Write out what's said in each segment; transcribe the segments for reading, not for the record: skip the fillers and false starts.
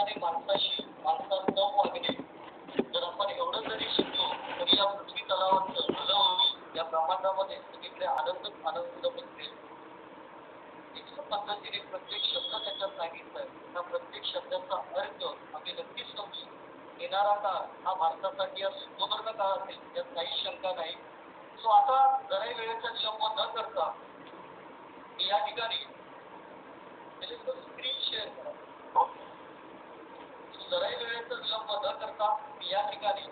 ठिकाणी माणसात न वागणे, जर आपण एवढं जरी शिकलो तरी या पृथ्वी तलावाचं भलं होईल, या ब्रह्मांडामध्ये सगळीकडे आनंद बसेल. पद्धतीने प्रत्येक शब्द त्याच्यात सांगितलाय. त्या प्रत्येक शब्दाचा अर्थ आम्ही नक्कीच समजू. येणारा काळ हा भारतासाठी या सुवर्ण काळ असेल, यात काही शंका नाही. सो आता जराही वेळेचा विलंब न करता मी या ठिकाणी स्क्रीन शेअर करा. जराही वेळेचा विलंब न करता मी या ठिकाणी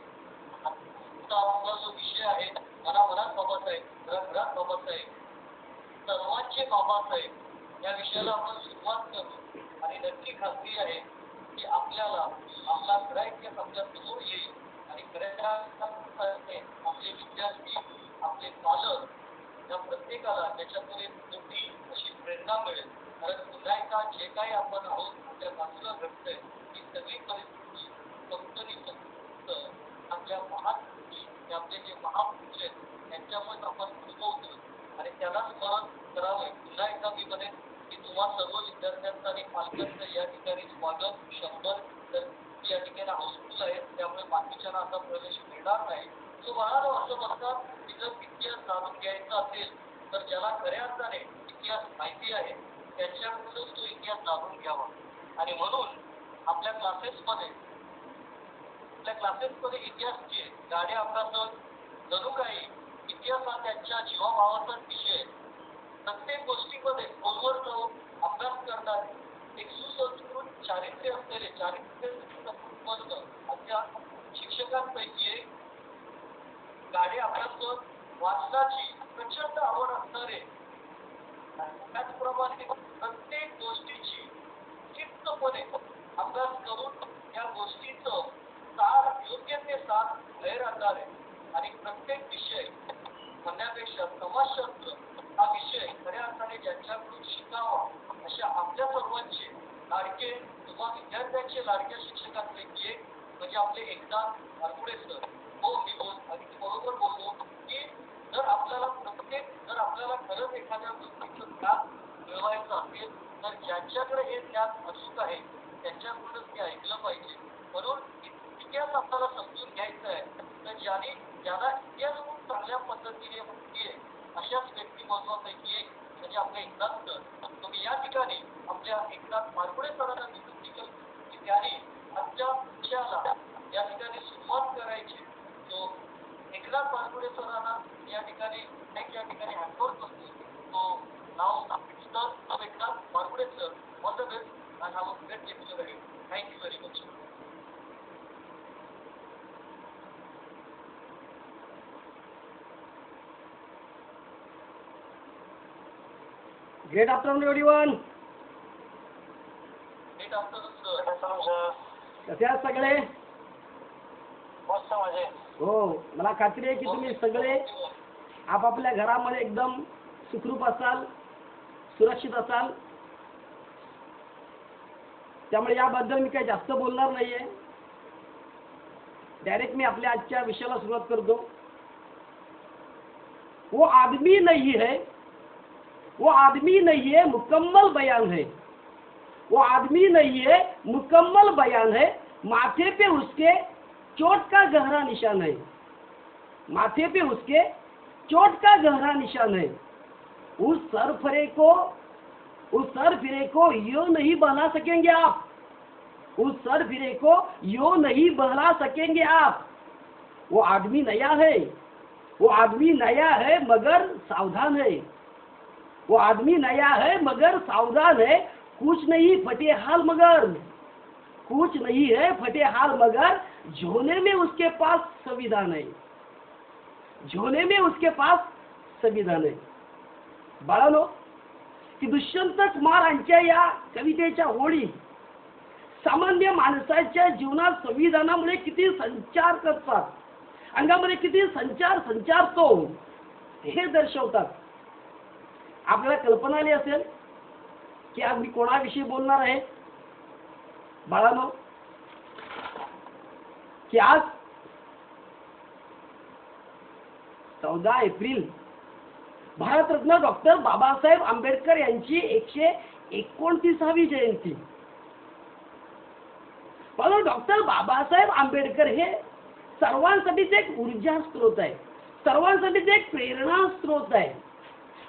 आपला जो विषय आहे, मनात बाबासाहेब, घरात बाबासाहेब, सर्वांचे बाबासाहेब, या विषयाला आपण सुरुवात करू. आणि नक्की खात्री आहे की आपल्याला आपला खरा इतिहास आपल्या समोर येईल आणि खऱ्या आपले विद्यार्थी, आपले पालक, या प्रत्येकाला त्याच्यातून एक मोठी अशी प्रेरणा मिळेल. कारण पुन्हा एकदा जे काही आपण आहोत, आपल्या बाजूला घडतंय, ही सगळी परिस्थिती फक्त आपल्या महान आपले जे महापुरुष आहेत त्यांच्यामुळेच आपण अनुभवतो. आणि त्याला स्मरण करावे. पुन्हा एकदा मी म्हणेन की तुम्हा सर्व विद्यार्थ्यांचं आणि पालकांचं या ठिकाणी स्वागत. 100 तर या ठिकाणी हाऊसफुल आहेत, त्यामुळे बाकीच्यांना आता प्रवेश मिळणार नाही. सो मला असं म्हणतात की जर इतिहास जाणून घ्यायचा असेल तर ज्याला खऱ्या अर्थाने इतिहास माहिती आहे त्यांच्याकडूनच तो इतिहास जाणून घ्यावा. आणि म्हणून आपल्या क्लासेसमध्ये इतिहासचे गाडे अभ्यासक जणू काही इतिहास हा त्यांच्या जीवाभावाचा विषय. प्रत्येक गोष्टीमध्ये खोलवर जाऊन अभ्यास करणारे एक सुसंस्कृत चारित्र्य असलेले अशा शिक्षकांपैकी एक गाडे अभ्यासक, वाचनाची प्रचंड आवड असणारे, त्याचप्रमाणे प्रत्येक गोष्टीची चित्तपणे अभ्यास करून त्या गोष्टीचं सार योग्य ते सार बाहेर आणणारे आणि प्रत्येक विषय म्हणण्यापेक्षा समाजशास्त्र हा विषय खऱ्या अर्थाने ज्यांच्याकडून शिकावा अशा आपल्या सर्वांचे लाडके किंवा विद्यार्थ्यांचे लाडक्या शिक्षकांपैकी एक म्हणजे आपले एकनाथ मारकुडे सर. हो, मी अगदी बरोबर बोललो की जर आपल्याला खरंच एखाद्या गोष्टीचं ज्ञान मिळवायचं असेल तर ज्यांच्याकडे हे ज्ञान अचूक आहे त्यांच्याकडूनच ते ऐकलं पाहिजे. म्हणून इतिहास आपल्याला समजून घ्यायचा आहे तर ज्याला इतिहास खूप चांगल्या पद्धतीने माहिती आहे अशाच व्यक्तिमत्वापैकी एक म्हणजे आपले एकनाथ सर. तुम्ही या ठिकाणी आपल्या एकनाथ मारकुडे सरांना विनंती करतो की त्यांनी आजच्या विषयाला या ठिकाणी सुरुवात करायची. तो एकनाथ मारकुडे सरांना या ठिकाणी हँडओव्हर करतो. तो नाव sir Eknath Markude sir. All the best and have a great lecture ahead. Thank you very much. Great afternoon, everyone. Great afternoon, sir. Good afternoon, sir. कसे आहात सगळे? मस्त मजे. हो, मला खात्री आहे की तुम्ही सगळे आपापल्या घरामध्ये एकदम सुखरूप असाल, सुरक्षित असाल. त्यामुळे याबद्दल मी काही जास्त बोलणार नाहीये. डायरेक्ट मी आपल्या आजच्या विषयाला सुरुवात करतो. वो आदमी नहीं है मुकम्मल बयान है. वो आदमी नहीं है मुकम्मल बयान है. माथे पे उसके चोट का गहरा निशान है. माथे पे उसके चोट का गहरा निशान है. उस सरफिरे को यूं नहीं बहला सकेंगे आप. उस सरफिरे को यूं नहीं बहला सकेंगे आप. वो आदमी नया है मगर सावधान है. वो आदमी नया है मगर सावधान है. कुछ नहीं है फटे हाल मगर झोले में उसके पास संविधान है. बाळांनो, की दुष्यंत कुमारांच्या या कवितेच्या ओळी सामान्य माणसाच्या जीवनात संविधानामुळे किती संचार करतात, अंगामध्ये किती संचारतो हे दर्शवतात. आपल्याला कल्पना आली असेल की आज मी कोणाविषयी बोलणार आहे. बाळांनो, की आज 14 एप्रिल भारतरत्न डॉक्टर बाबासाहेब आंबेडकर यांची 129वी जयंती. पण डॉक्टर बाबासाहेब आंबेडकर हे सर्वांसाठीच एक ऊर्जा स्रोत आहे, सर्वांसाठीच एक प्रेरणा स्रोत आहे.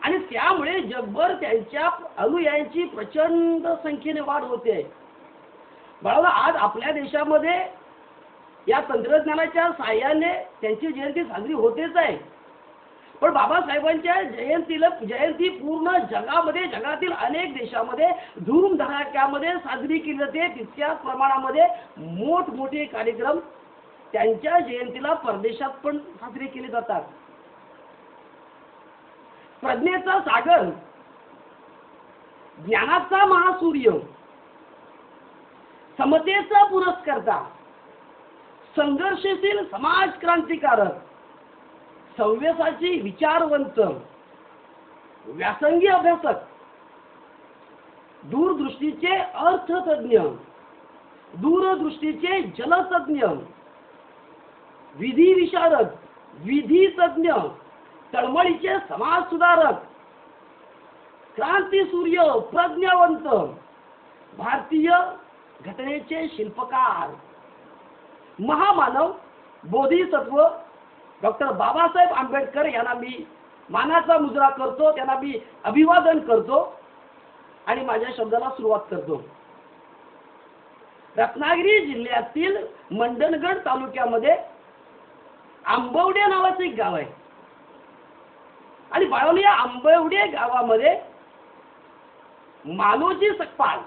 आणि त्यामुळे जगभर त्यांच्या अनुयायांची प्रचंड संख्येने वाढ होते आहे. बाळाला आज आपल्या देशामध्ये या तंत्रज्ञानाच्या साहाय्याने त्यांची जयंती साजरी होतेच आहे. पण बाबासाहेबांच्या जयंती पूर्ण जगामध्ये, जगातील अनेक देशामध्ये धूमधडाक्यामध्ये साजरी केली जाते. तितक्याच प्रमाणामध्ये मोठमोठे कार्यक्रम त्यांच्या जयंतीला परदेशात पण साजरे केले जातात. प्रज्ञेचा सागर, ज्ञानाचा महासूर्य, समतेचा पुरस्कर्ता, संघर्षशील समाज क्रांतिकारक, सव्यसाची विचारवंत, व्यासंगी अभ्यासक, दूरदृष्टीचे अर्थतज्ञ, दूरदृष्टीचे जलतज्ञ, विधी विशारद, विधी तज्ञ, तळमळीचे समाज सुधारक, क्रांती सूर्य, प्रज्ञावंत, भारतीय घटनेचे शिल्पकार, महामानव, बोधिसत्व डॉक्टर बाबासाहेब आंबेडकर यांना मी मानाचा मुजरा करतो, त्यांना मी अभिवादन करतो आणि माझ्या शब्दाला सुरुवात करतो. रत्नागिरी जिल्ह्यातील मंडणगड तालुक्यामध्ये आंबवडे नावाचं एक गाव आहे. आणि बाळवली या आंबवडे गावामध्ये मालोजी सकपाळ,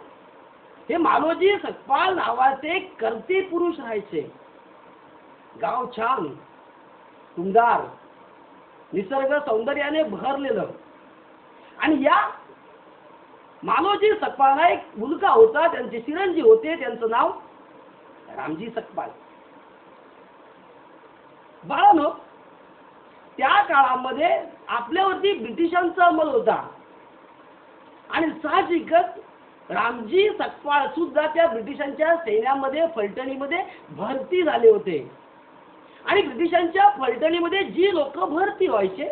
हे मालोजी सकपाळ नावाचे कर्ते पुरुष राहायचे. गाव छान सुंदर, निसर्ग सौंदर्याने बहरलेलं. आणि या मालोजी सकपाळला एक मुलगा होता, त्यांचे चिरंजीव होते, त्यांचं नाव रामजी सकपाळ. बाळानो, त्या काळामध्ये आपल्यावरती ब्रिटिशांचा अंमल होता आणि साहजिकच रामजी सकपाळ सुद्धा त्या ब्रिटिशांच्या सैन्यामध्ये, फलटणीमध्ये भरती झाले होते. आणि ब्रिटिशांच्या फलटणीमध्ये जी लोक भरती व्हायचे,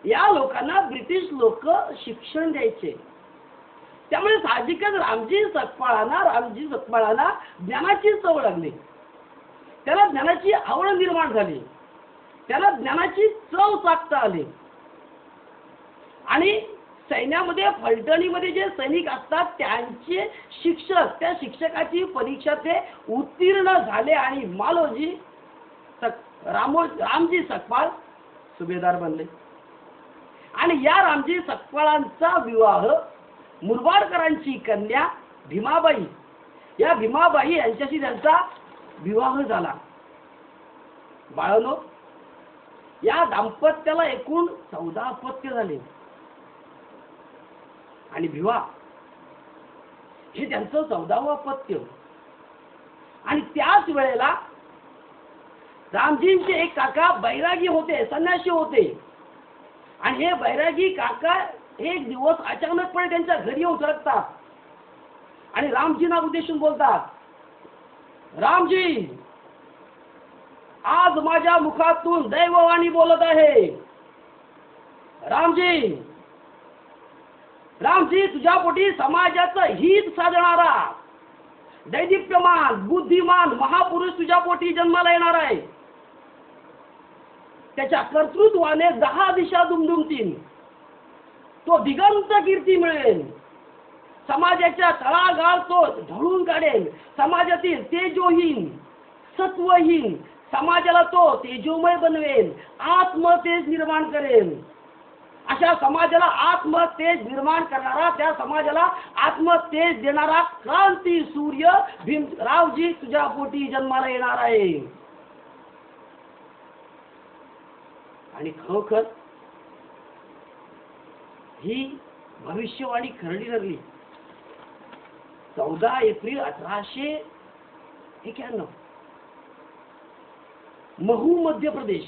या लोकांना ब्रिटिश लोक शिक्षण द्यायचे. त्यामुळे साहजिकच रामजी सकपाळांना ज्ञानाची सवय लागली, त्याला ज्ञानाची आवड निर्माण झाली, त्याला ज्ञानाची चव चाखता आली. आणि सैन्यामध्ये, फलटणीमध्ये जे सैनिक असतात त्यांचे शिक्षक, त्या शिक्षकाची परीक्षा ते उत्तीर्ण झाले आणि रामजी सकपाळ सुभेदार बनले. आणि या रामजी सकपाळांचा विवाह मुरबाडकरांची कन्या भीमाबाई, या भीमाबाई यांच्याशी त्यांचा विवाह झाला. बाळानो, या दाम्पत्याला एकूण 14 अपत्य झाले आणि भिवा हे त्यांचं 14वं अपत्य. आणि त्याच वेळेला रामजींचे एक काका बैरागी होते, संन्यासी होते. आणि हे बैरागी काका एक दिवस अचानकपणे त्यांच्या घरी येऊन सरकतात आणि रामजींना उद्देशून बोलतात, रामजी, आज माझ्या मुखातून दैववाणी बोलत आहे. रामजी, तुझ्या पोटी समाजाचं हित साधणारा दैदिप्यमान, बुद्धिमान महापुरुष तुझ्या पोटी जन्माला येणार आहे. त्याच्या कर्तृत्वाने 10 दिशा दुमदुमतील, तो दिगंत कीर्ती मिळेल, समाजाच्या तळागाळ तो ढळून काढेल, समाजातील तेजोहीन, सत्वहीन समाजाला तो तेजोमय बनवेल, आत्मतेज निर्माण करेल. अशा समाजाला आत्मतेज निर्माण करणारा, त्या समाजाला आत्मतेज देणारा क्रांती सूर्य भीमरावजी तुझ्या पोटी जन्माला येणार आहे. आणि खरोखर ही भविष्यवाणी खरी ठरली. 14 एप्रिल 1891 महू मध्य प्रदेश,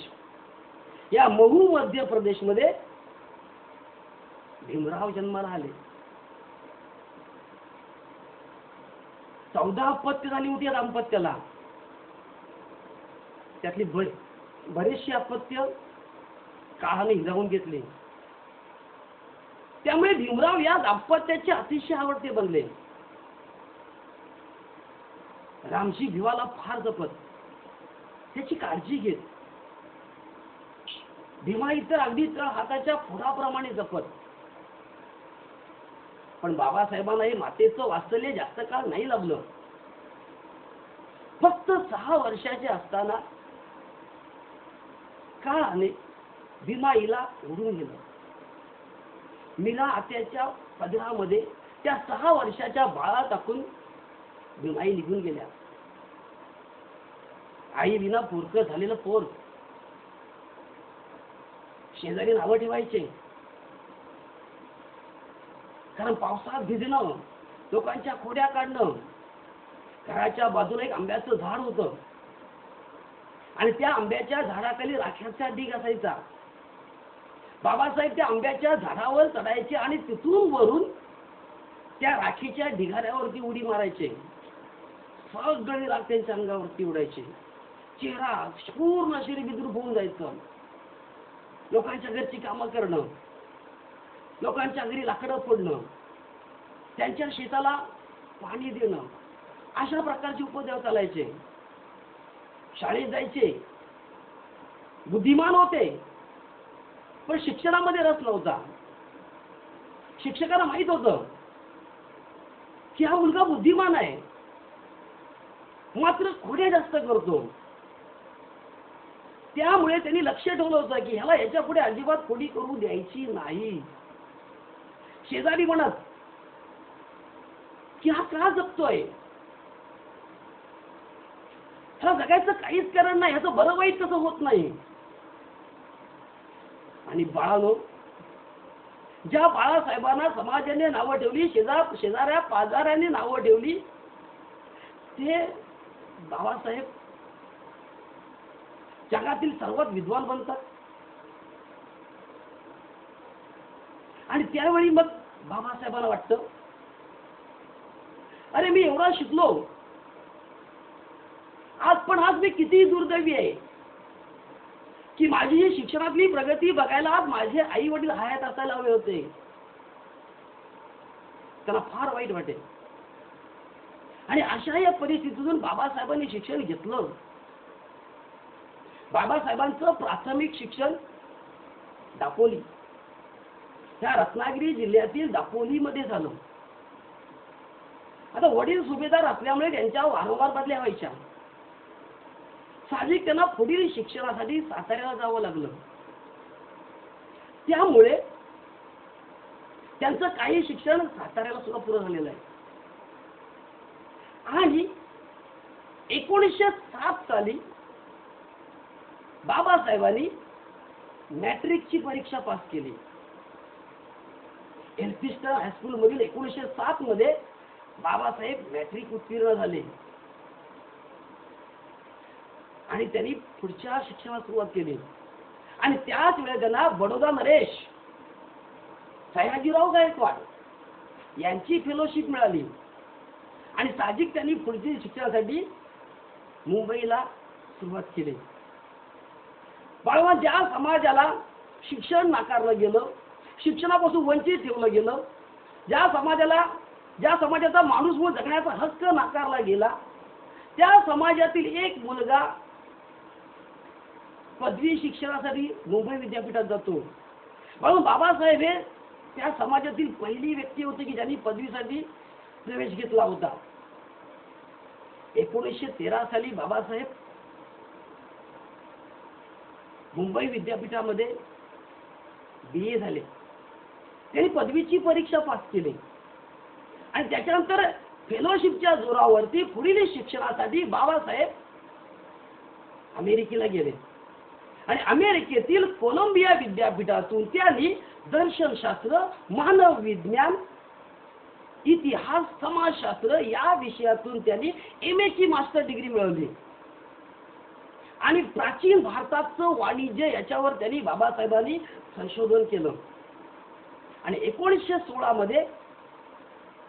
या महू मध्य प्रदेश मध्ये भीमराव जन्माला आले. 14 अपत्य झाली होती या दाम्पत्याला. त्यातली बरेचशी अपत्य काळाने हिरावून घेतले. त्यामुळे भीमराव या दाम्पत्याचे अतिशय आवडते बनले. रामजी भिवाला फार जपत, त्याची काळजी घेत. भीमा इतर अगदी तळ हाताच्या फुडाप्रमाणे जपत. पण बाबासाहेबांना हे मातेचं वात्सल्य जास्त काळ नाही लाभलं. फक्त 6 वर्षाचे असताना काळाने भीमाईला उडून गेलं. मीना आत्याच्या पदरामध्ये त्या 6 वर्षाच्या बाळा टाकून भीमाई निघून गेल्या. आई विना पोरकं झालेलं पोर. शेजारी नावं ठेवायचे, कारण पावसात भिजणं, लोकांच्या खोड्या काढणं. घराच्या बाजूला एक आंब्याचं झाड होतं आणि त्या आंब्याच्या झाडाखाली राख्याचा ढीग असायचा. बाबासाहेब त्या आंब्याच्या झाडावर चढायचे आणि तिथून वरून त्या राखीच्या ढिगाऱ्यावरती उडी मारायचे. सगळे राख त्यांच्या अंगावरती उडायचे. चेहरा पूर्ण शरीर विद्रूप होऊन जायचं. लोकांच्या घरची कामं करणं, लोकांच्या घरी लाकडं फोडणं, त्यांच्या शेताला पाणी देणं, अशा प्रकारचे उपद्रव चालायचे. शाळेत जायचे, बुद्धिमान होते, पण शिक्षणामध्ये रस नव्हता. शिक्षकांना माहित होतं की हा मुलगा बुद्धिमान आहे, मात्र खोड्या जास्त करतो. त्यामुळे त्यांनी लक्ष ठेवलं होतं की ह्याला याच्या पुढे अजिबात खोडी करू द्यायची नाही. शेजारी म्हणत की हा का जगतोय, ह्याला जगायचं काहीच कारण नाही, ह्याचं बरं वाईट कसं होत नाही. आणि बाळानो, ज्या बाळासाहेबांना समाजाने नावं ठेवली, शेजाऱ्या पाजाऱ्यांनी नावं ठेवली, ते बाबासाहेब जगातील सर्वात विद्वान बनतात. आणि त्यावेळी मग बाबासाहेबांना वाटतं, अरे मी एवढा शिकलो आज, पण आज मी किती दुर्दैवी आहे की माझी ही शिक्षणातली प्रगती बघायला आज माझे आई वडील हयात असायला हवे होते. त्याला फार वाईट वाटेल. आणि अशा या परिस्थितीतून बाबासाहेबांनी शिक्षण घेतलं. बाबासाहेबांचं प्राथमिक शिक्षण दापोली, त्या रत्नागिरी जिल्ह्यातील दापोलीमध्ये झालं. आता वडील सुभेदार असल्यामुळे त्यांच्या वारंवार बदल्या व्हायच्या. साहजिक त्यांना पुढील शिक्षणासाठी साताऱ्याला जावं लागलं. त्यामुळे त्यांचं काही शिक्षण साताऱ्याला सुद्धा पुरं झालेलं आहे. आणि 1907 साली बाबासाहेबांनी मॅट्रिकची परीक्षा पास केली. एल्फिस्टन हायस्कूल मधील 1907 मध्ये बाबासाहेब मॅट्रिक उत्तीर्ण झाले आणि त्यांनी पुढच्या शिक्षणास सुरुवात केली. आणि त्याच वेळेला त्यांना बडोदा नरेश, सयाजीराव गायकवाड यांची फेलोशिप मिळाली. आणि साहजिक त्यांनी पुढच्या शिक्षणासाठी मुंबईला सुरुवात केली. बाळवा, ज्या समाजाला शिक्षण नाकारलं गेलं, शिक्षणापासून वंचित ठेवलं गेलं, ज्या समाजाचा माणूस म्हणून जगण्याचा हक्क नाकारला गेला, त्या समाजातील एक मुलगा पदवी शिक्षणासाठी मुंबई विद्यापीठात जातो. म्हणून बाबासाहेब हे त्या समाजातील पहिली व्यक्ती होती की ज्यांनी पदवीसाठी प्रवेश घेतला होता. 1913 साली बाबासाहेब मुंबई विद्यापीठामध्ये BA झाले. त्यांनी पदवीची परीक्षा पास केली आणि त्याच्यानंतर फेलोशिपच्या जोरावरती पुढील शिक्षणासाठी बाबासाहेब अमेरिकेला गेले. आणि अमेरिकेतील कोलंबिया विद्यापीठातून त्यांनी दर्शनशास्त्र, मानव विज्ञान, इतिहास, समाजशास्त्र या विषयातून त्यांनी MA ची मास्टर डिग्री मिळवली. आणि प्राचीन भारताचं वाणिज्य याच्यावर त्यांनी बाबासाहेबांनी संशोधन केलं. आणि 1916 मध्ये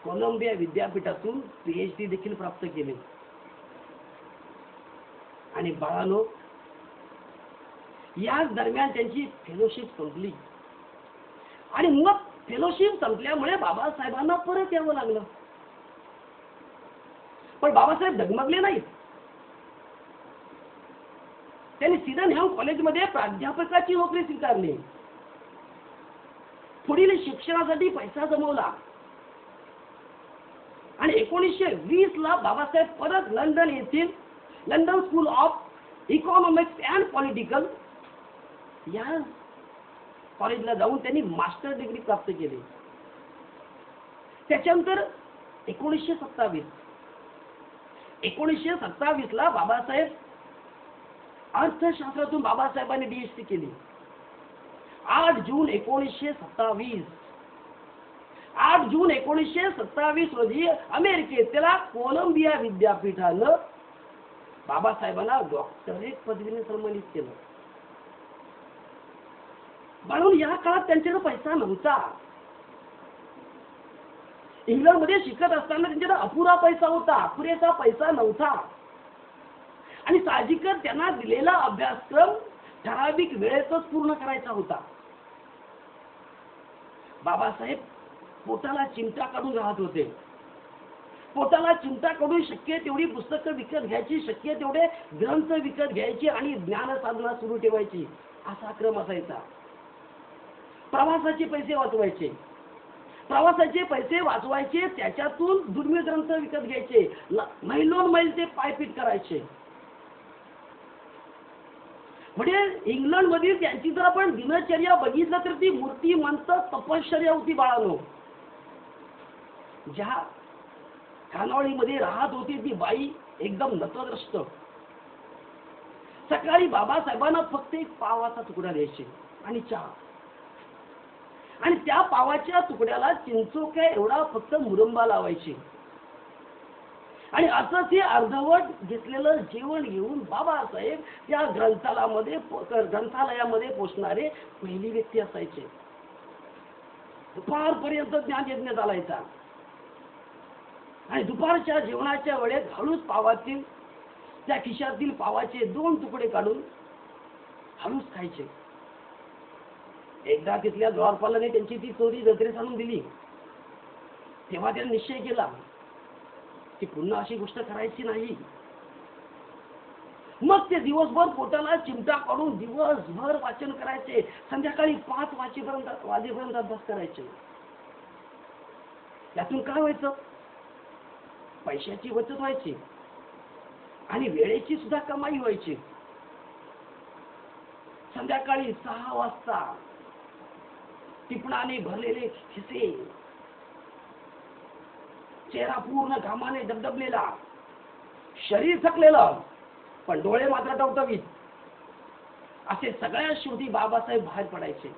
कोलंबिया विद्यापीठातून PhD देखील प्राप्त केले. आणि बाळानो, याच दरम्यान त्यांची फेलोशिप संपली. आणि मग फेलोशिप संपल्यामुळे बाबासाहेबांना परत यावं लागलं. पण बाबासाहेब डगमगले नाहीत. त्यांनी सीधा नेहून कॉलेजमध्ये प्राध्यापकाची नोकरी स्वीकारली. पुढील शिक्षणासाठी पैसा जमवला आणि 1920 ला बाबासाहेब परत लंडन येथील London school of economics and political या कॉलेजला जाऊन त्यांनी मास्टर डिग्री प्राप्त केली. त्याच्यानंतर 1927 ला बाबासाहेब अर्थशास्त्रातून बाबासाहेबांनी DSc केली. 8 जून 1927 रोजी अमेरिकेतल्या कोलंबिया विद्यापीठानं बाबासाहेबांना डॉक्टरेट पदवीने सन्मानित केलं. म्हणून या काळात त्यांच्याकडे पैसा नव्हता. इंग्लंडमध्ये शिकत असताना त्यांच्याकडे अपुरा पैसा होता, पुरेसा पैसा नव्हता आणि साहजिकच त्यांना दिलेला अभ्यासक्रम ठराविक वेळेतच पूर्ण करायचा होता. बाबासाहेब पोटाला चिमटा काढून राहत होते. पोटाला चिमटा काढून शक्य तेवढी पुस्तकं विकत घ्यायची, शक्य तेवढे ग्रंथ विकत घ्यायची आणि ज्ञान साधना सुरू ठेवायची, असा क्रम असायचा. प्रवासाचे पैसे वाचवायचे, त्याच्यातून दुर्मिळ ग्रंथ विकत घ्यायचे, मैलोन मैल ते पायपीट करायचे. म्हणजे इंग्लंड मधील त्यांची जर आपण दिनचर्या बघितलं तर ती मूर्तिमंत तपश्चर्या होती बाळानो. ज्या खानावळीमध्ये राहत होती ती बाई एकदम नतद्रष्ट. सकाळी बाबासाहेबांना फक्त एक पावाचा तुकडा द्यायचे आणि चहा, आणि त्या पावाच्या तुकड्याला चिंचोक्या एवढा फक्त मुरंबा लावायचे आणि असंच हे अर्धवट घेतलेलं जेवण घेऊन बाबासाहेब त्या ग्रंथालयामध्ये पोचणारे पहिली व्यक्ती असायचे. दुपारपर्यंत ज्ञान यज्ञ चालायचा आणि दुपारच्या जेवणाच्या वेळेत हळूच पावातील त्या खिशातील पावाचे 2 तुकडे काढून हळूच खायचे. एकदा तिथल्या द्वारपालाने त्यांची ती चोरी जत्रेस आणून दिली. तेव्हा त्याने निश्चय केला की पुन्हा अशी गोष्ट करायची नाही. मग ते दिवसभर पोटाला चिमटा काढून दिवसभर वाचन करायचे, संध्याकाळी 5 वाजेपर्यंत अभ्यास करायचे. त्यातून काय व्हायचं? पैशाची बचत व्हायची आणि वेळेची सुद्धा कमाई व्हायची. संध्याकाळी 6 वाजता टिपणाने भरलेले खिसे, चेहरा पूर्ण घामाने डबडबलेला, शरीर थकलेलं पण डोळे मात्र टवटवीत, असे सगळ्या शेवटी बाबासाहेब बाहेर पडायचे.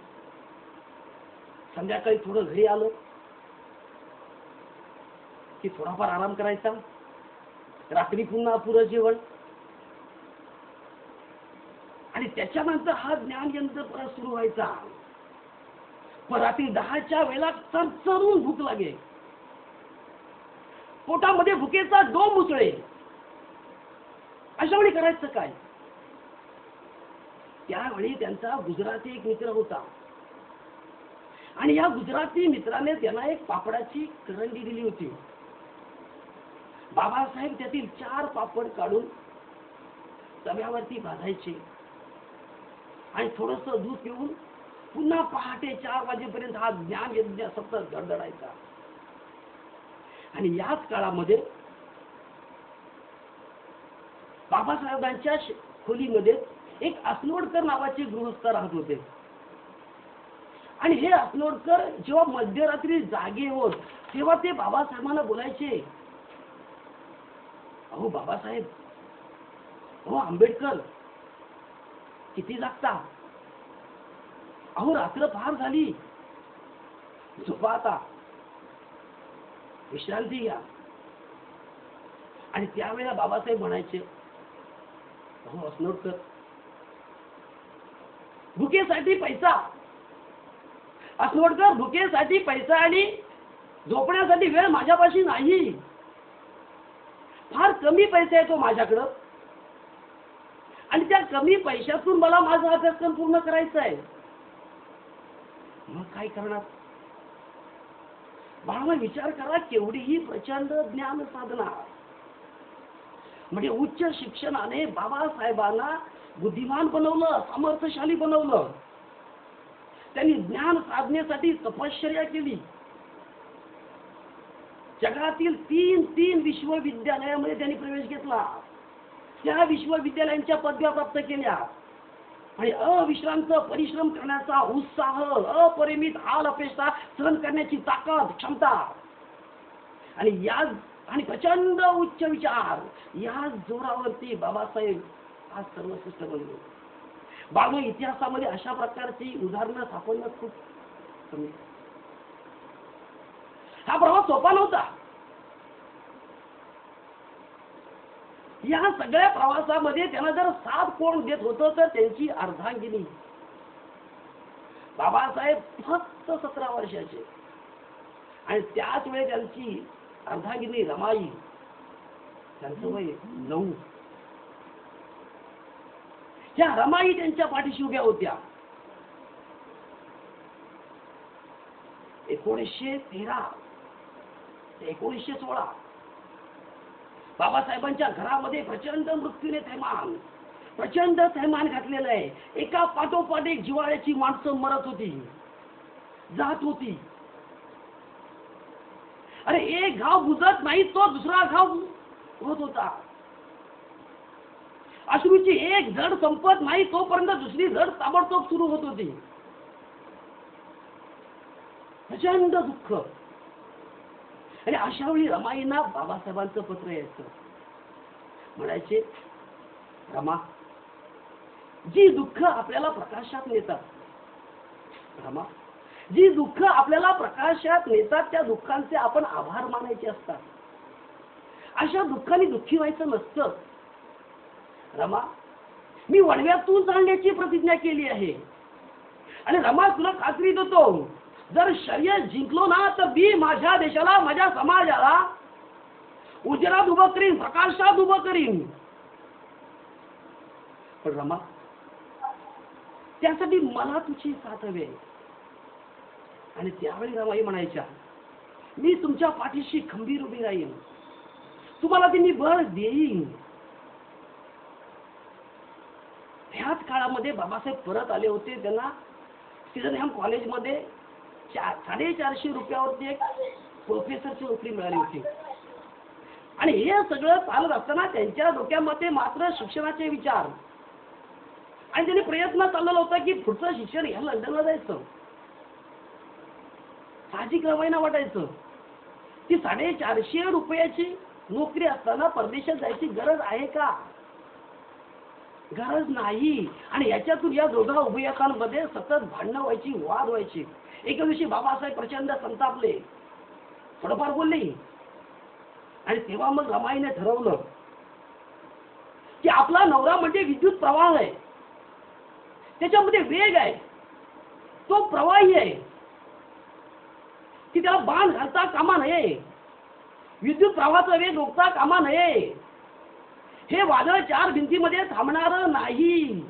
संध्याकाळी थोडं घरी आलं की थोडाफार आराम करायचा, रात्री पुन्हा पुरं जेवण आणि त्याच्यानंतर हा ज्ञानयंत्र परत सुरू व्हायचा. पण रात्री 10च्या वेळेला चरचरून भूक लागे, पोटामध्ये भुकेचा डोंब उसळे. अशा वेळी करायचं काय? त्यावेळी त्यांचा गुजराती एक मित्र होता आणि या गुजराती मित्राने त्यांना एक पापडाची करंडी दिली होती. बाबासाहेब त्यातील 4 पापड काढून तव्यावरती भाजायचे आणि थोडस दूध पिऊन पुन्हा पहाटे 4 वाजेपर्यंत हा ज्ञान यज्ञ सतत धडधडायचा. आणि याच काळामध्ये बाबासाहेबांच्या खोलीमध्ये एक अस्नोडकर नावाचे गृहस्थ राहत होते आणि हे अस्नोडकर जेव्हा मध्यरात्री जागे होत तेव्हा ते बाबासाहेबांना बोलायचे, अहो बाबासाहेब, अहो आंबेडकर, किती जागता? अहो रात्र फार झाली, झोपा आता, विश्रांती घ्या. आणि त्यावेळेला बाबासाहेब म्हणायचे, अहो अस्नोडकर, भुकेसाठी पैसा, अस्नोडकर भुकेसाठी पैसा आणि झोपण्यासाठी वेळ माझ्यापाशी नाही, फार कमी पैसा येतो माझ्याकडं आणि त्या कमी पैशातून मला माझा अभ्यासक्रम पूर्ण करायचा आहे. मग काय करणार? बाळांनो विचार करा, केवढीही प्रचंड ज्ञान साधना म्हणजे उच्च शिक्षणाने बाबासाहेबांना बुद्धिमान बनवलं, सामर्थ्यशाली बनवलं. त्यांनी ज्ञान साधनेसाठी तपश्चर्या केली. जगातील तीन विश्वविद्यालयामध्ये त्यांनी प्रवेश घेतला. त्या विश्वविद्यालयांच्या पदव्या प्राप्त केल्या आणि अविश्रांत परिश्रम करण्याचा उत्साह, अपरिमित हाल अपेक्षा सहन करण्याची ताकद, क्षमता आणि प्रचंड उच्च विचार, या जोरावरती बाबासाहेब आज सर्वश्रेष्ठ बनले. बाळगून इतिहासामध्ये अशा प्रकारची उदाहरणं सापडणं खूप कमी. हा प्रवास सोपा नव्हता. या सगळ्या प्रवासामध्ये त्यांना जर साथ कोण देत होतं तर त्यांची अर्धांगिनी. बाबासाहेब फक्त 17 वर्षाचे आणि त्याच वेळी त्यांची अर्धांगिनी रमाई, त्यांचं वय 9. त्या रमाई त्यांच्या पाठीशी उभ्या होत्या. 1913 ते 1916 बाबासाहेबांच्या घरामध्ये प्रचंड मृत्यूने थैमान घातलेलं आहे. एका पाठोपाठ एक जिव्हाळ्याची माणसं मरत होती, जात होती. अरे एक घाव बुजत नाही तो दुसरा घाव होत होता. अश्रूची एक झड संपत नाही तोपर्यंत दुसरी झड ताबडतोब सुरू होत होती. प्रचंड दुःख. आणि अशा वेळी रमाईंना बाबासाहेबांचं पत्र यायचं. म्हणायचे, रमा, जी दुःख आपल्याला प्रकाशात नेतात, रमा, जी दुःख आपल्याला प्रकाशात नेतात त्या दुःखांचे आपण आभार मानायचे असतात. अशा दुःखाने दुःखी व्हायचं नसतं. रमा, मी वणव्यातून चालण्याची प्रतिज्ञा केली आहे आणि रमा तुला खात्री देतो, जर शर्यत जिंकलो ना तर मी माझ्या देशाला, माझ्या समाजाला उजेडात उभं करीन, प्रकाशात उभं करीन. पण रमा, त्यासाठी मला तुझी साथ हवी. आणि त्यावेळी रमाई म्हणायच्या, मी तुमच्या पाठीशी खंबीर उभी राहीन, तुम्हाला ते मी बळ देईन. ह्याच काळामध्ये बाबासाहेब परत आले होते. त्यांना सिडनहॅम कॉलेजमध्ये 450 रुपयावरती एक प्रोफेसरची नोकरी मिळाली होती. आणि हे सगळं चालत असताना त्यांच्या डोक्यामध्ये मात्र शिक्षणाचे विचार आणि त्यांनी प्रयत्न चाललेला होता की पुढचं शिक्षण या लंडनला जायचं. साहजिक रमाईना वाटायचं की 450 रुपयाची नोकरी असताना परदेशात जायची गरज आहे का? गरज नाही. आणि याच्यातून या दोघा उभयतांमध्ये सतत भांडणं व्हायची, वाद व्हायची. एका दिवशी बाबासाहेब प्रचंड संतापले, थोडंफार बोलले. आणि तेव्हा मग रमाईने ठरवलं की आपला नवरा म्हणजे विद्युत प्रवाह आहे, त्याच्यामध्ये वेग आहे, तो प्रवाही आहे की त्याला बाण घालता कामा नये, विद्युत प्रवाहाचा वेग रोखता कामा नये. हे वादळ 4 भिंतीमध्ये थांबणार नाही.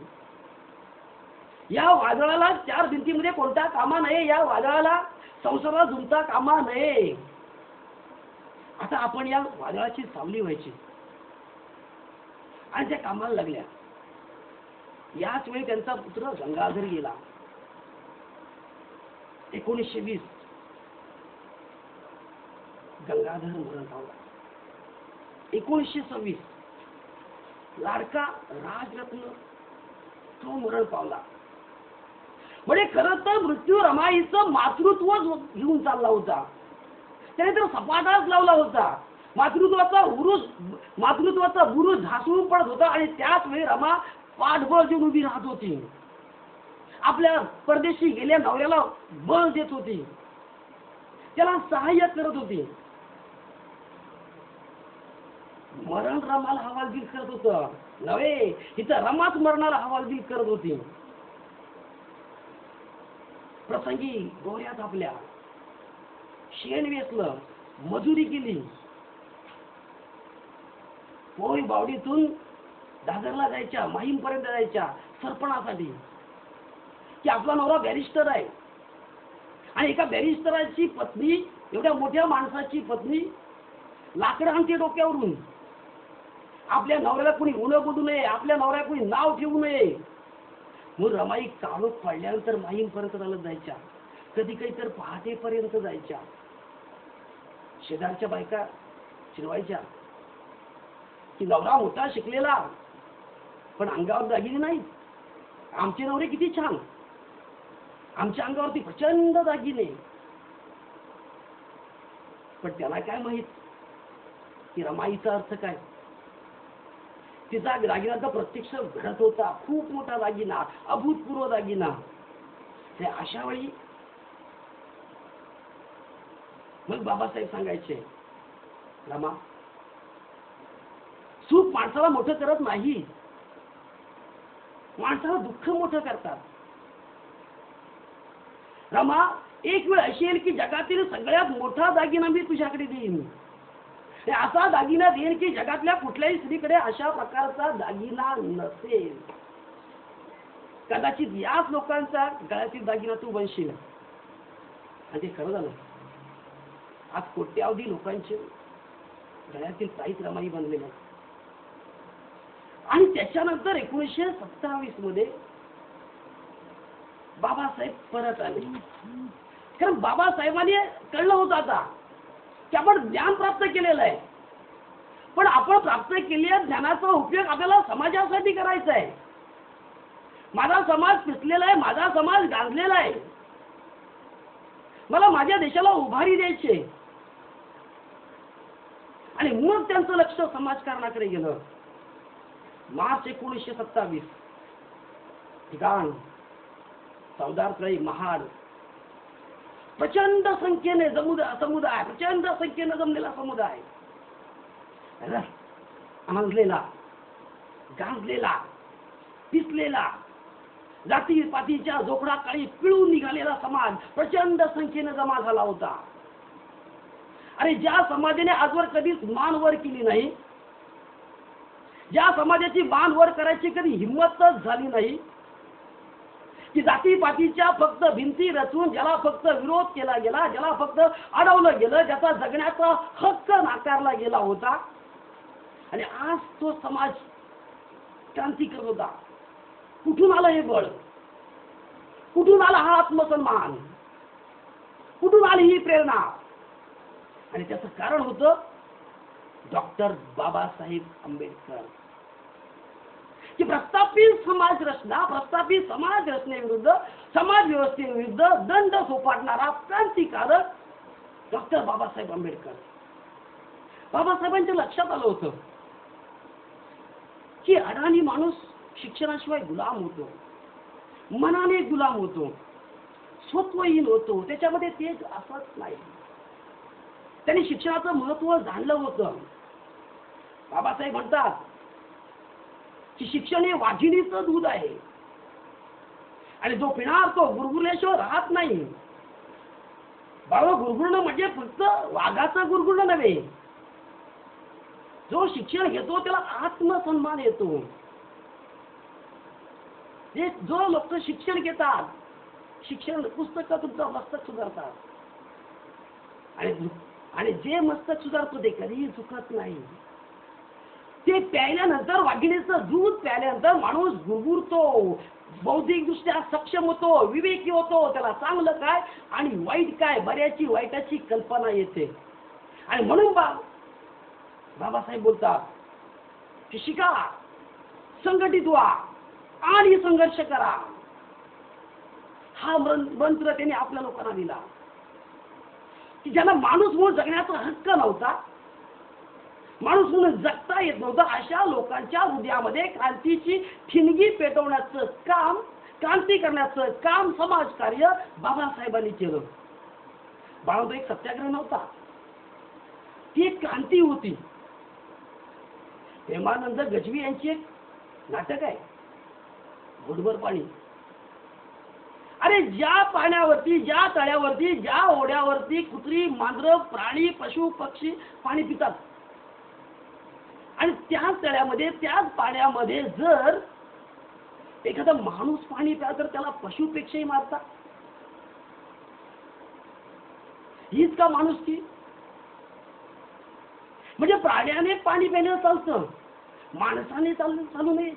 या वादळाला 4 भिंतीमध्ये कोणता कामा नये, या वादळाला संसाराला झुंजता कामा नये. आता आपण या वादळाची सावली व्हायची. आणि त्या कामाला लागल्या. याच वेळी त्यांचा पुत्र गंगाधर गेला. 1920 गंगाधर मरण पावला. 1926 लाडका राजरत्न तो मरण पावला. म्हणजे खरं तर मृत्यू रमाईचं मातृत्व घेऊन चालला होता. त्याने तर सपाटाच लावला होता. मातृत्वाचा बुरुज झासून पडत होता. आणि त्याच वेळी रमा पाठबळ देऊन उभी राहत होती. आपल्या परदेशी गेल्या नवऱ्याला बळ देत होती, त्याला सहाय्य करत होती. मरण रमाला हवालदिल करत होतं नव्हे, इथं रमाच मरणाला हवालदिल करत होती. प्रसंगी गोऱ्यात आपल्या शेण वेचलं, मजुरी केली. पोळी बावडीतून दादरला जायच्या, माहीमपर्यंत जायच्या सरपणासाठी. की आपला नवरा बॅरिस्टर आहे आणि एका बॅरिस्टराची पत्नी, एवढ्या मोठ्या माणसाची पत्नी लाकडं आणते डोक्यावरून आपल्या नवऱ्याला कोणी उणं बोलू नये, आपल्या नवऱ्याला कोणी नाव ठेवू नये. मग रमाई काळोख पडल्यानंतर माहीमपर्यंत चालत जायच्या, कधी काही तर पहाटेपर्यंत जायच्या. शेजारच्या बायका चिरवायच्या की नवरा मोठा शिकलेला पण अंगावर दागिने नाही, आमचे नवरे किती छान, आमच्या अंगावरती प्रचंड दागिने. पण त्याला काय माहित की रमाईचा अर्थ काय. तिचा दागिना तर प्रत्यक्ष घडत होता, खूप मोठा दागिना, अभूतपूर्व दागिना. ते अशा वेळी मग बाबासाहेब सांगायचे, रमा, सुख माणसाला मोठं करत नाही, माणसाला दुःख मोठं करतात. रमा, एक वेळ अशी येईल की जगातील सगळ्यात मोठा दागिना मी तुझ्याकडे देईन. असा दागिना देईन की जगातल्या कुठल्याही स्त्रीकडे अशा प्रकारचा दागिना नसेल. कदाचित याच लोकांचा गळ्यातील दागिना तू बनशील. आणि ते खरं झालं. आज कोट्यावधी लोकांचे गळ्यातील ताईत रमाई बनलेले. आणि त्याच्यानंतर 1927 मध्ये बाबासाहेब परत आले. कारण बाबासाहेबांनी कळलं होतं आता की आपण ज्ञान प्राप्त केलेलं आहे, पण आपण प्राप्त केलेल्या ज्ञानाचा उपयोग आपल्याला समाजासाठी करायचा आहे. माझा समाज पिचलेला आहे, माझा समाज गांजलेला आहे, मला माझ्या देशाला उभारी द्यायची. आणि मग त्यांचं लक्ष समाजकारणाकडे गेलं. मार्च 1927 ठिकाण चौदारतळी, महाड. प्रचंड संख्येने समुदाय, प्रचंड संख्येने जमलेला समुदाय, आंधलेला, गांजलेला, पिसलेला, जातीपातीच्या जोखडाखाली पिळून निघालेला समाज प्रचंड संख्येने जमा झाला होता. आणि ज्या समाजाने आजवर कधीच मान वर केली नाही, ज्या समाजाची मान वर करायची कधी हिंमतच झाली नाही, की जातीपातीच्या फक्त भिंती रचून ज्याला फक्त विरोध केला गेला, ज्याला फक्त अडवलं गेलं, ज्याचा जगण्याचा हक्क नाकारला गेला होता. आणि आज तो समाज क्रांती करत होता. कुठून आलं हे बळ, कुठून आला हा आत्मसन्मान, कुठून आली ही प्रेरणा. आणि त्याचं कारण होतं डॉक्टर बाबासाहेब आंबेडकर. की प्रस्थापित समाज रचनेविरुद्ध, समाज व्यवस्थेविरुद्ध दंड सोपाटणारा क्रांतिकारक डॉक्टर बाबासाहेब आंबेडकर. बाबासाहेबांच्या लक्षात आलं होतं की अडाणी माणूस शिक्षणाशिवाय गुलाम होतो, मनाने गुलाम होतो, स्वत्वहीन होतो, त्याच्यामध्ये तेज असत नाही. त्यांनी शिक्षणाचं महत्व जाणलं होतं. बाबासाहेब म्हणतात की शिक्षण हे वाघिणीचं दूध आहे आणि जो पिणार तो गुरगुरल्याशिवाय राहत नाही. बाबा, गुरगुरणं म्हणजे फक्त वाघाचं गुरगुरणं नव्हे. जो शिक्षण घेतो त्याला आत्मसन्मान येतो. जो लोक शिक्षण घेतात, शिक्षण पुस्तक तुमचं मस्तक सुधारतात. आणि जे मस्तक सुधारतो ते कधीही चुकत नाही. ते प्यायल्यानंतर, वाघिणीचं दूध प्यायल्यानंतर माणूस गुरगुरतो, बौद्धिकदृष्ट्या सक्षम होतो, विवेकी होतो. त्याला चांगलं काय आणि वाईट काय, बऱ्याची वाईटाची कल्पना येते. आणि म्हणून बाबासाहेब बोलतात की शिका, संघटित व्हा आणि संघर्ष करा. हा मंत्र त्यांनी आपल्या लोकांना दिला. की ज्यांना माणूस म्हणून जगण्याचा हक्क नव्हता, माणूस म्हणून जगता येत नव्हतं, अशा लोकांच्या हृदयामध्ये क्रांतीची ठिणगी पेटवण्याचं काम, क्रांती करण्याचं काम, समाजकार्य बाबासाहेबांनी केलं. बाळांनो, एक सत्याग्रह नव्हता, ती एक क्रांती होती. प्रेमानंद गजवी यांची एक नाटक आहे, घोटभर पाणी. अरे, ज्या पाण्यावरती, ज्या तळ्यावरती, ज्या ओढ्यावरती कुत्री, मांजरं, प्राणी, पशु, पक्षी पाणी पितात, आणि त्याच तळ्यामध्ये, त्याच पाण्यामध्ये जर एखादा माणूस पाणी प्या तर त्याला पशुपेक्षाही मारतात. हीच का माणुसकी? म्हणजे प्राण्याने पाणी प्यायला चालतं, माणसाने चालू नये.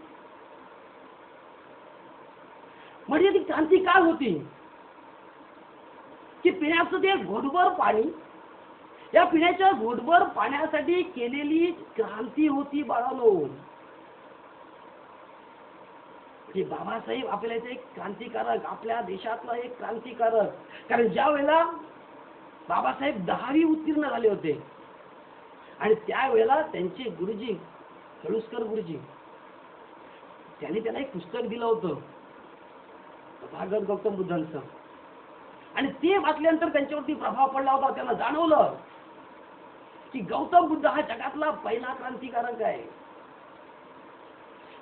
म्हणजे ती क्रांती काय होती की पिण्याचं ते घोटभर पाणी, या पिण्याच्या घोटभर पाण्यासाठी केलेली क्रांती होती बाळांनो. की बाबासाहेब आपल्याला एक क्रांतिकारक, आपल्या देशातला एक क्रांतिकारक. कारण ज्या वेळेला बाबासाहेब 10वी उत्तीर्ण झाले होते आणि त्यावेळेला त्यांचे गुरुजी कळुसकर गुरुजी त्यांनी त्यांना एक पुस्तक दिलं होतं भागवत गौतम बुद्धांचं, आणि ते वाचल्यानंतर त्यांच्यावरती प्रभाव पडला होता. त्यांना जाणवलं की गौतम बुद्ध हा जगातला पहिला क्रांतिकारक आहे.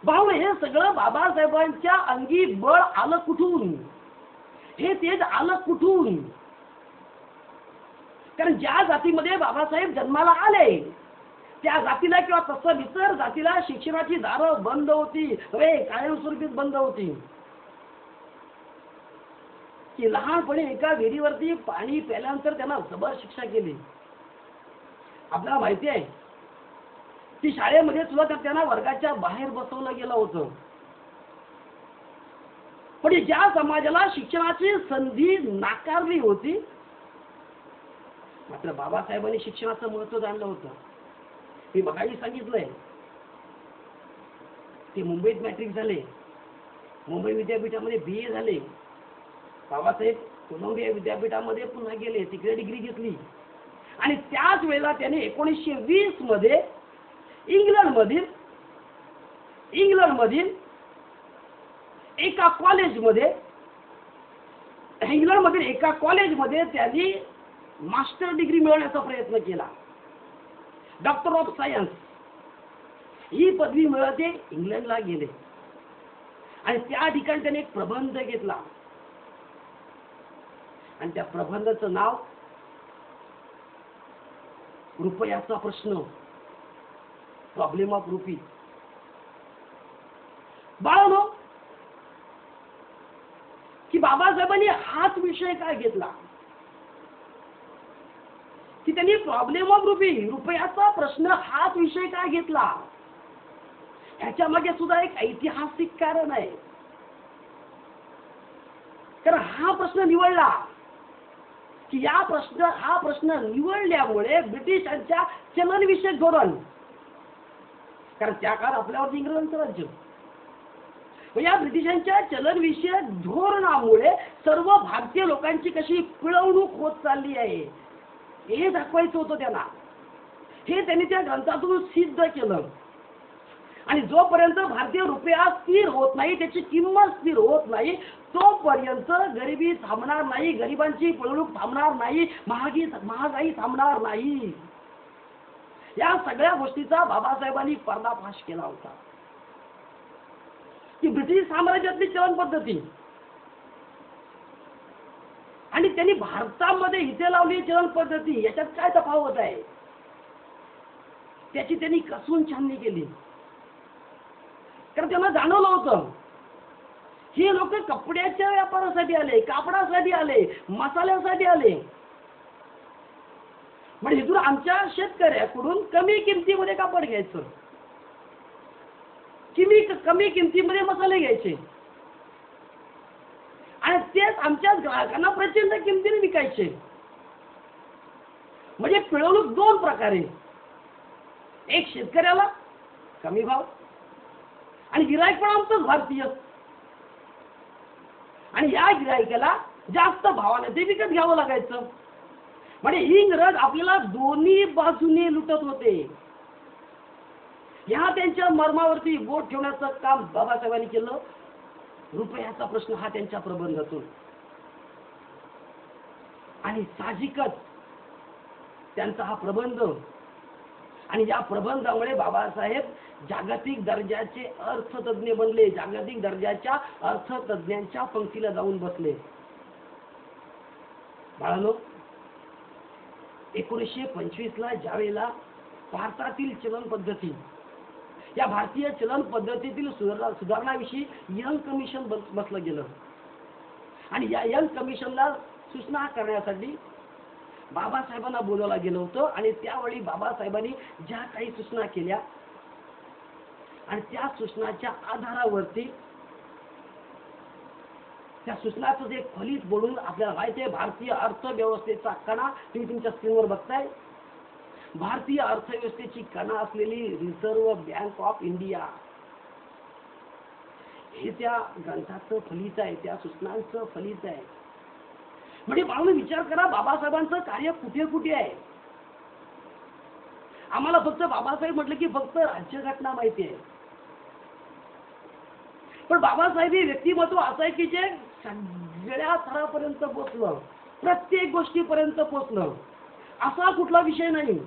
भाऊ, हे सगळं बाबासाहेबांच्या अंगी बळ आलं कुठून? हे तेज आलं कुठून? कारण ज्या जातीमध्ये बाबासाहेब जन्माला आले त्या जातीला किंवा तसं इतर जातीला शिक्षणाची दारं बंद होती, कायमस्वरूपीच बंद होती. की लहानपणी एका विहिरीवरती पाणी प्याल्यानंतर त्यांना जबर शिक्षा केली. आपल्याला माहिती आहे की शाळेमध्ये सुद्धा त्यांना वर्गाच्या बाहेर बसवलं गेलं होतं. पण ज्या समाजाला शिक्षणाची संधी नाकारली होती, मात्र बाबासाहेबांनी शिक्षणाचं महत्व जाणलं होतं. मी मगाशी सांगितलंय ते मुंबईत मॅट्रिक झाले, मुंबई विद्यापीठामध्ये BA झाले. बाबासाहेब कोलंबिया विद्यापीठामध्ये पुन्हा गेले, तिकडे डिग्री घेतली. आणि त्याच वेळेला त्याने 1920 मध्ये इंग्लंडमधील एका कॉलेजमध्ये त्यांनी मास्टर डिग्री मिळवण्याचा प्रयत्न केला. डॉक्टर ऑफ सायन्स ही पदवी मिळवत ते इंग्लंडला गेले आणि त्या ठिकाणी त्याने एक प्रबंध घेतला आणि त्या प्रबंधाचं नाव रुपयाचा प्रश्न, प्रॉब्लेम ऑफ रुपी. बाळांनो, की बाबासाहेबांनी हाच विषय काय घेतला की त्यांनी प्रॉब्लेम ऑफ रुपी, रुपयाचा प्रश्न हाच विषय काय घेतला? ह्याच्या मागे सुद्धा एक ऐतिहासिक कारण आहे. कारण हा प्रश्न निवडला की हा प्रश्न निवडल्यामुळे ब्रिटिशांच्या चलनविषयक धोरण, कारण त्या काळात आपल्यावरती इंग्रजांचं राज्य, या ब्रिटिशांच्या चलनविषयक धोरणामुळे सर्व भारतीय लोकांची कशी पिळवणूक होत चालली आहे हे दाखवायचं होतं त्यांना. हे त्यांनी त्या ग्रंथातून सिद्ध केलं. आणि जोपर्यंत भारतीय रुपया स्थिर होत नाही, त्याची किंमत स्थिर होत नाही, तोपर्यंत गरिबी थांबणार नाही, गरिबांची पिळवणूक थांबणार नाही, महागाई थांबणार नाही. या सगळ्या गोष्टीचा बाबासाहेबांनी पर्दाफाश केला होता. की ब्रिटिश साम्राज्यातली चलन पद्धती आणि त्यांनी भारतामध्ये इथे लावली चलन पद्धती, याच्यात काय तफावत आहे, त्याची त्यांनी कसून छाननी केली. कारण त्यांना जाणवलं होतं हे लोक कपड्याच्या व्यापारासाठी आले, कापडासाठी आले, मसाल्यासाठी आले. म्हणजे इथून आमच्या शेतकऱ्याकडून कमी किमतीमध्ये कापड घ्यायचं, कमी किमतीमध्ये मसाले घ्यायचे आणि तेच आमच्याच ग्राहकांना प्रचंड किमतीने विकायचे. म्हणजे पिळवणूक दोन प्रकारे, एक शेतकऱ्याला कमी भाव आणि गिराईक पण आमचंच भारतीय, आणि या गिराईकाला जास्त भावाने ते विकत घ्यावं लागायचं. म्हणजे इंग्रज आपल्याला दोन्ही बाजूने लुटत होते. ह्या त्यांच्या मर्मावरती बोट ठेवण्याचं काम बाबासाहेबांनी केलं. रुपयाचा प्रश्न हा त्यांच्या प्रबंधातून, आणि साहजिकच त्यांचा हा प्रबंध, आणि या प्रबंधामुळे बाबासाहेब जागतिक दर्जाचे अर्थतज्ञ बनले, जागतिक दर्जाच्या अर्थतज्ञांच्या पंक्तीला जाऊन बसले. बाळांनो, 1925 ला ज्यावेळेला भारतातील चलन पद्धती, या भारतीय चलन पद्धतीतील सुधारणाविषयी यंग कमिशन बसलं गेलं, आणि या यंग कमिशनला सूचना करण्यासाठी बाबासाहेबांना बोलवलं गेलं होतं. आणि त्यावेळी बाबासाहेबांनी ज्या काही सूचना केल्या आणि त्या सूचनाच्या आधारावरती त्या सूचनाचं जे फलित बोलून आपल्याला माहिती आहे, भारतीय अर्थव्यवस्थेचा कणा तुम्ही तुमच्या स्क्रीनवर बघताय. भारतीय अर्थव्यवस्थेची कणा असलेली रिझर्व्ह बँक ऑफ इंडिया हे त्या ग्रंथाचं फलित आहे, त्या सूचनांचं फलित आहे. म्हणजे बाळांनो विचार करा, बाबासाहेबांचं कार्य कुठे कुठे आहे. आम्हाला फक्त बाबासाहेब म्हटलं की फक्त राज्यघटना माहिती आहे, पण बाबासाहेब हे व्यक्तिमत्व असं आहे की जे सगळ्या थरापर्यंत पोचलं, प्रत्येक गोष्टीपर्यंत पोचलं. असा कुठला विषय नाही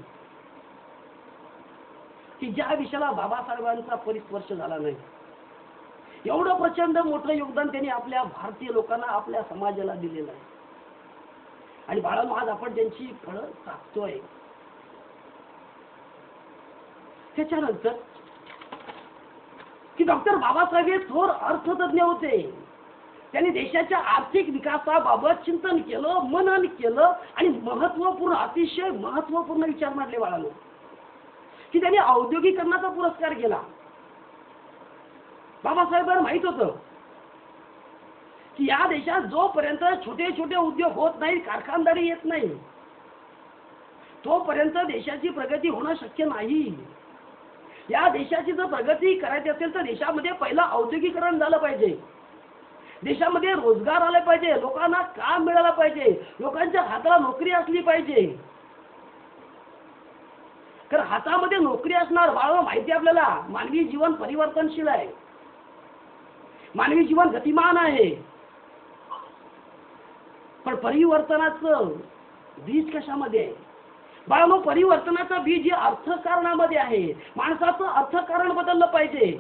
की ज्या विषयाला बाबासाहेबांचा परिस्पर्श झाला नाही. एवढं प्रचंड मोठं योगदान त्यांनी आपल्या भारतीय लोकांना, आपल्या समाजाला दिलेलं आहे. आणि बाळांनो आज आपण त्यांची फळं चाखतोय. त्याच्यानंतर की डॉक्टर बाबासाहेब हे थोर अर्थतज्ञ होते. त्यांनी देशाच्या आर्थिक विकासाबाबत चिंतन केलं, मनन केलं आणि महत्वपूर्ण, अतिशय महत्वपूर्ण विचार मांडले बाळांनो. की त्यांनी औद्योगिकरणाचा पुरस्कार केला. बाबासाहेबांना माहित होतं की या देशात जोपर्यंत छोटे छोटे उद्योग होत नाही, कारखानदारी येत नाही, तोपर्यंत देशाची प्रगती होणं शक्य नाही. या देशाची जर प्रगती करायची असेल तर देशामध्ये पहिलं औद्योगिकरण झालं पाहिजे, देशामध्ये रोजगार आले पाहिजे, लोकांना काम मिळालं पाहिजे, लोकांच्या हाताला नोकरी असली पाहिजे. कारण हातामध्ये नोकरी असणार बाळांनो माहिती आपल्याला, मानवी जीवन परिवर्तनशील आहे, मानवी जीवन गतिमान आहे, पण परिवर्तनाचं बीज कशामध्ये आहे बाळांनो? परिवर्तनाचं बीज हे अर्थकारणामध्ये आहे. माणसाचं अर्थकारण बदललं पाहिजे,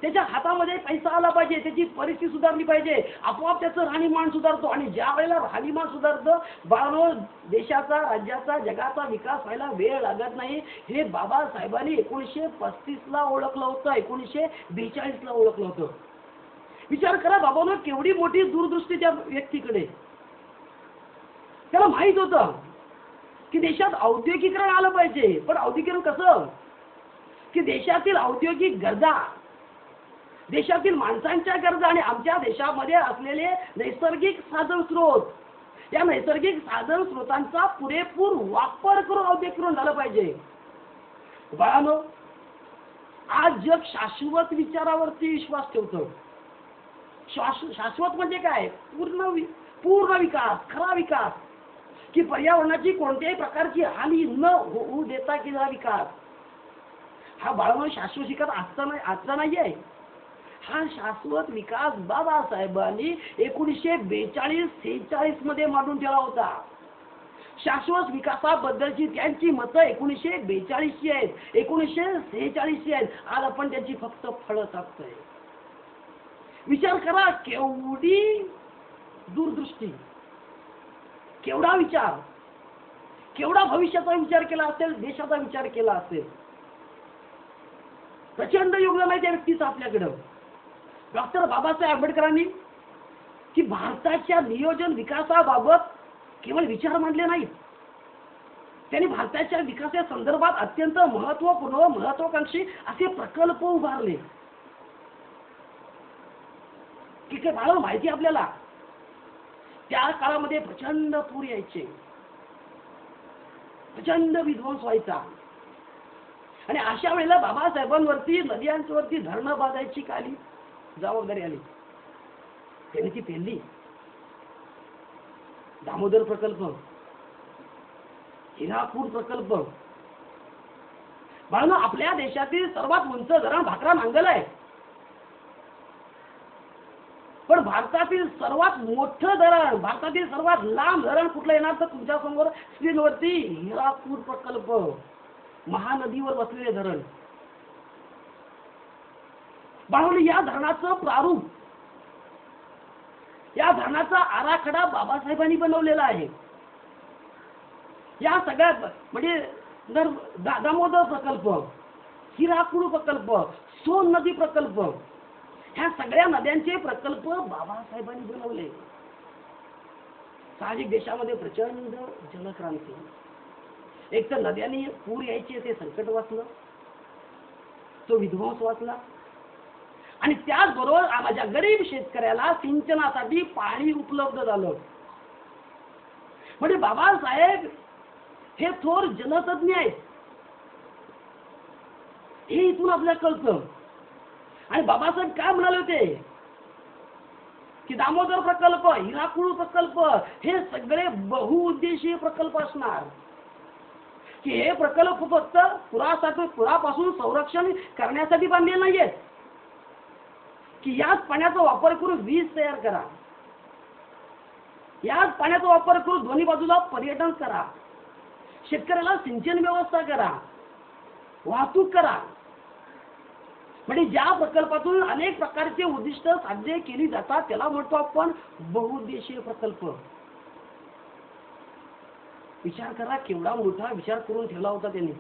त्याच्या हातामध्ये पैसा आला पाहिजे, त्याची परिस्थिती सुधारली पाहिजे, आपोआप त्याचं राहणीमान सुधारतो. आणि ज्या वेळेला राहणीमान सुधारतं बाळांनो, देशाचा, राज्याचा, जगाचा विकास व्हायला वेळ लागत नाही. हे बाबासाहेबांनी 1935ला ओळखलं होतं, 1942ला ओळखलं होतं. विचार करा बाबांनो, केवढी मोठी दूरदृष्टी त्या व्यक्तीकडे. त्याला माहित होतं की देशात औद्योगिकरण आलं पाहिजे, पण औद्योगिकरण कसं की देशातील औद्योगिक गरजा, देशातील माणसांच्या गरजा आणि आमच्या देशामध्ये असलेले नैसर्गिक साधन स्रोत, या नैसर्गिक साधन स्रोतांचा पुरेपूर वापर करून औद्योगिकरण झालं पाहिजे. बाळांनो आज जग शाश्वत विचारावरती विश्वास ठेवतं. शाश्वत म्हणजे काय? पूर्ण विकास, खरा विकास, की पर्यावरणाची कोणत्याही प्रकारची हानी न होऊ देता केलेला विकास. हा बाळांनो शाश्वत विकास आजचा नाही आहे. हा शाश्वत विकास बाबासाहेबांनी 1942-46 मध्ये मांडून ठेवला होता. शाश्वत विकासाबद्दलची त्यांची मतं 1942ची आहेत, 1946ची आहेत. आज आपण त्यांची फक्त फळं चाखतोय. विचार करा, केवढी दूरदृष्टी, केवढा विचार, केवढा भविष्याचा विचार केला असेल, देशाचा विचार केला असेल. प्रचंड योगदान आहे त्या व्यक्तीचं आपल्याकडं. डॉक्टर बाबासाहेब आंबेडकरांनी की भारताच्या नियोजन विकासाबाबत केवळ विचार मांडले नाहीत, त्यांनी भारताच्या विकासा संदर्भात अत्यंत महत्वपूर्ण, महत्वाकांक्षी असे प्रकल्प उभारले. की काय बाळांनो माहिती आपल्याला, त्या काळामध्ये प्रचंड पूर यायचे, प्रचंड विध्वंस व्हायचा, आणि अशा वेळेला बाबासाहेबांवरती, नद्यांवरती धरणं बांधायची काली जबाबदारी आली. त्यांनी ती पेलली. दामोदर प्रकल्प, हिरापूर प्रकल्प. बाळांनो आपल्या देशातील सर्वात उंच धरण भाकरा नांगल आहे, पण भारतातील सर्वात मोठं धरण, भारतातील सर्वात लांब धरण कुठलं येणार तर तुमच्या समोर स्क्रीनवरती हिरापूर प्रकल्प, महानदीवर बसलेले धरण. बाळांनो या धरणाचं प्रारूप, या धरणाचा आराखडा बाबासाहेबांनी बनवलेला आहे. या सगळ्यात म्हणजे दामोदर प्रकल्प, हिरापूर प्रकल्प, सोन नदी प्रकल्प, ह्या सगळ्या नद्यांचे प्रकल्प बाबासाहेबांनी बनवले. साहजिक देशामध्ये प्रचंड जलक्रांती, एक तर नद्यांनी पूर यायचे ते संकट वाचलं, तो विध्वंस वाचला. आणि त्याचबरोबर माझ्या गरीब शेतकऱ्याला सिंचनासाठी पाणी उपलब्ध झालं. म्हणजे बाबासाहेब हे थोर जनतज्ञ आहेत हे इथून आपल्याला कळतं. आणि बाबासाहेब काय म्हणाले होते की दामोदर प्रकल्प, हिराकुड प्रकल्प हे सगळे बहुउद्देशीय प्रकल्प असणार. की हे प्रकल्प फक्त पुरापासून संरक्षण करण्यासाठी बांधले नाहीयेत, की याच पाण्याचा वापर करून वीज तयार करा, याच पाण्याचा वापर करून दोन्ही बाजूला पर्यटन करा, शेतकऱ्याला सिंचन व्यवस्था करा, वाहतूक करा. म्हणजे ज्या प्रकल्पातून अनेक प्रकारचे उद्दिष्ट साध्य केली जातात त्याला म्हणतो आपण बहुउद्देशीय प्रकल्प. विचार करा केवढा मोठा विचार करून ठेवला होता त्यांनी.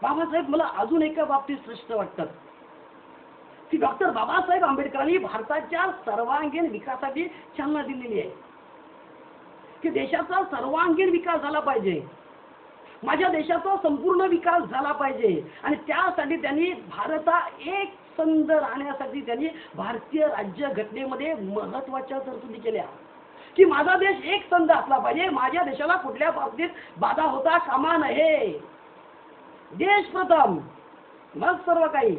बाबासाहेब मला अजून एका बाबतीत श्रेष्ठ वाटतात की डॉक्टर बाबासाहेब आंबेडकरांनी भारताच्या सर्वांगीण विकासाची चालना दिलेली आहे. की देशाचा सर्वांगीण विकास झाला पाहिजे, माझ्या देशाचा संपूर्ण विकास झाला पाहिजे. आणि त्यासाठी त्यांनी भारता एक संध राहण्यासाठी त्यांनी भारतीय राज्य घटनेमध्ये महत्वाच्या तरतुदी केल्या. की माझा देश एक संध असला पाहिजे, माझ्या देशाला कुठल्या बाबतीत बाधा होता कामा नये. देश प्रथम मग सर्व काही,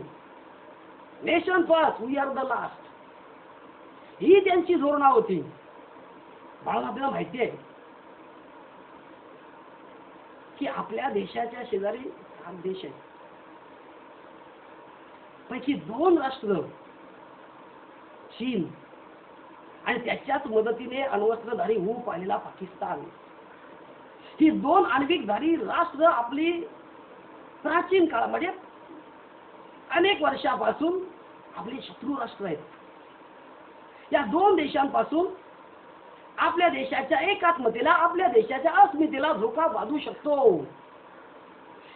nation first we are the last, ही त्यांची धोरणा होती. बाळा आपल्याला माहिती आहे की आपल्या देशाच्या शेजारी 7 देश आहेत, पैकी 2 राष्ट्र चीन आणि त्याच्याच मदतीने अण्वस्त्रधारी होऊ पाहिलेला पाकिस्तान, ही 2 आण्विकधारी राष्ट्र आपली प्राचीन काळामध्ये अनेक वर्षापासून आपले शत्रू राष्ट्र आहेत. या 2 देशांपासून आपल्या देशाच्या एकात्मतेला, आपल्या देशाच्या अस्मितेला धोका वाढू शकतो.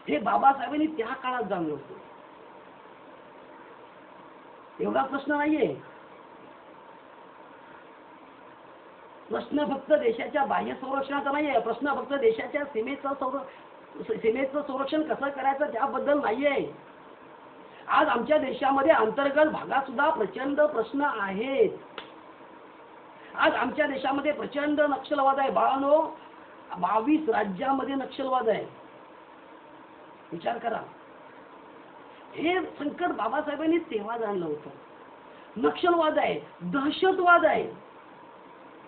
हे बाबासाहेबांनी त्या काळात जाणलं होतं. एवढा प्रश्न नाहीये. प्रश्न फक्त देशाच्या बाह्य संरक्षणाचा नाहीये, प्रश्न फक्त देशाच्या सीमेचं संरक्षण कसं करायचं त्याबद्दल नाहीये. आज आमच्या देशामध्ये अंतर्गत भागात सुद्धा प्रचंड प्रश्न आहेत. आज आमच्या देशामध्ये प्रचंड नक्षलवाद आहे. बाळांनो, 22 राज्यामध्ये नक्षलवाद आहे. विचार करा. हे संकट बाबासाहेबांनी तेव्हा जाणलं होतं. नक्षलवाद आहे, दहशतवाद आहे,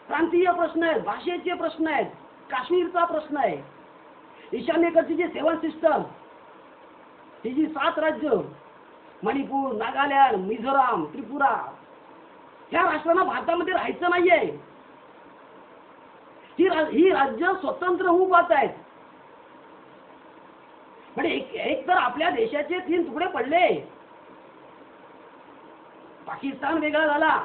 प्रांतीय प्रश्न आहेत, भाषेचे प्रश्न आहेत, काश्मीरचा प्रश्न आहे, ईशान्येकडची जी 7 सिस्टम, ही जी 7 राज्य मणिपूर, नागालँड, मिझोराम, त्रिपुरा, ह्या राष्ट्रांना भारतामध्ये राहायचं नाहीये. ही राज्य स्वतंत्र होऊ पाहत आहेत. म्हणजे एक तर आपल्या देशाचे 3 तुकडे पडले, पाकिस्तान वेगळा झाला,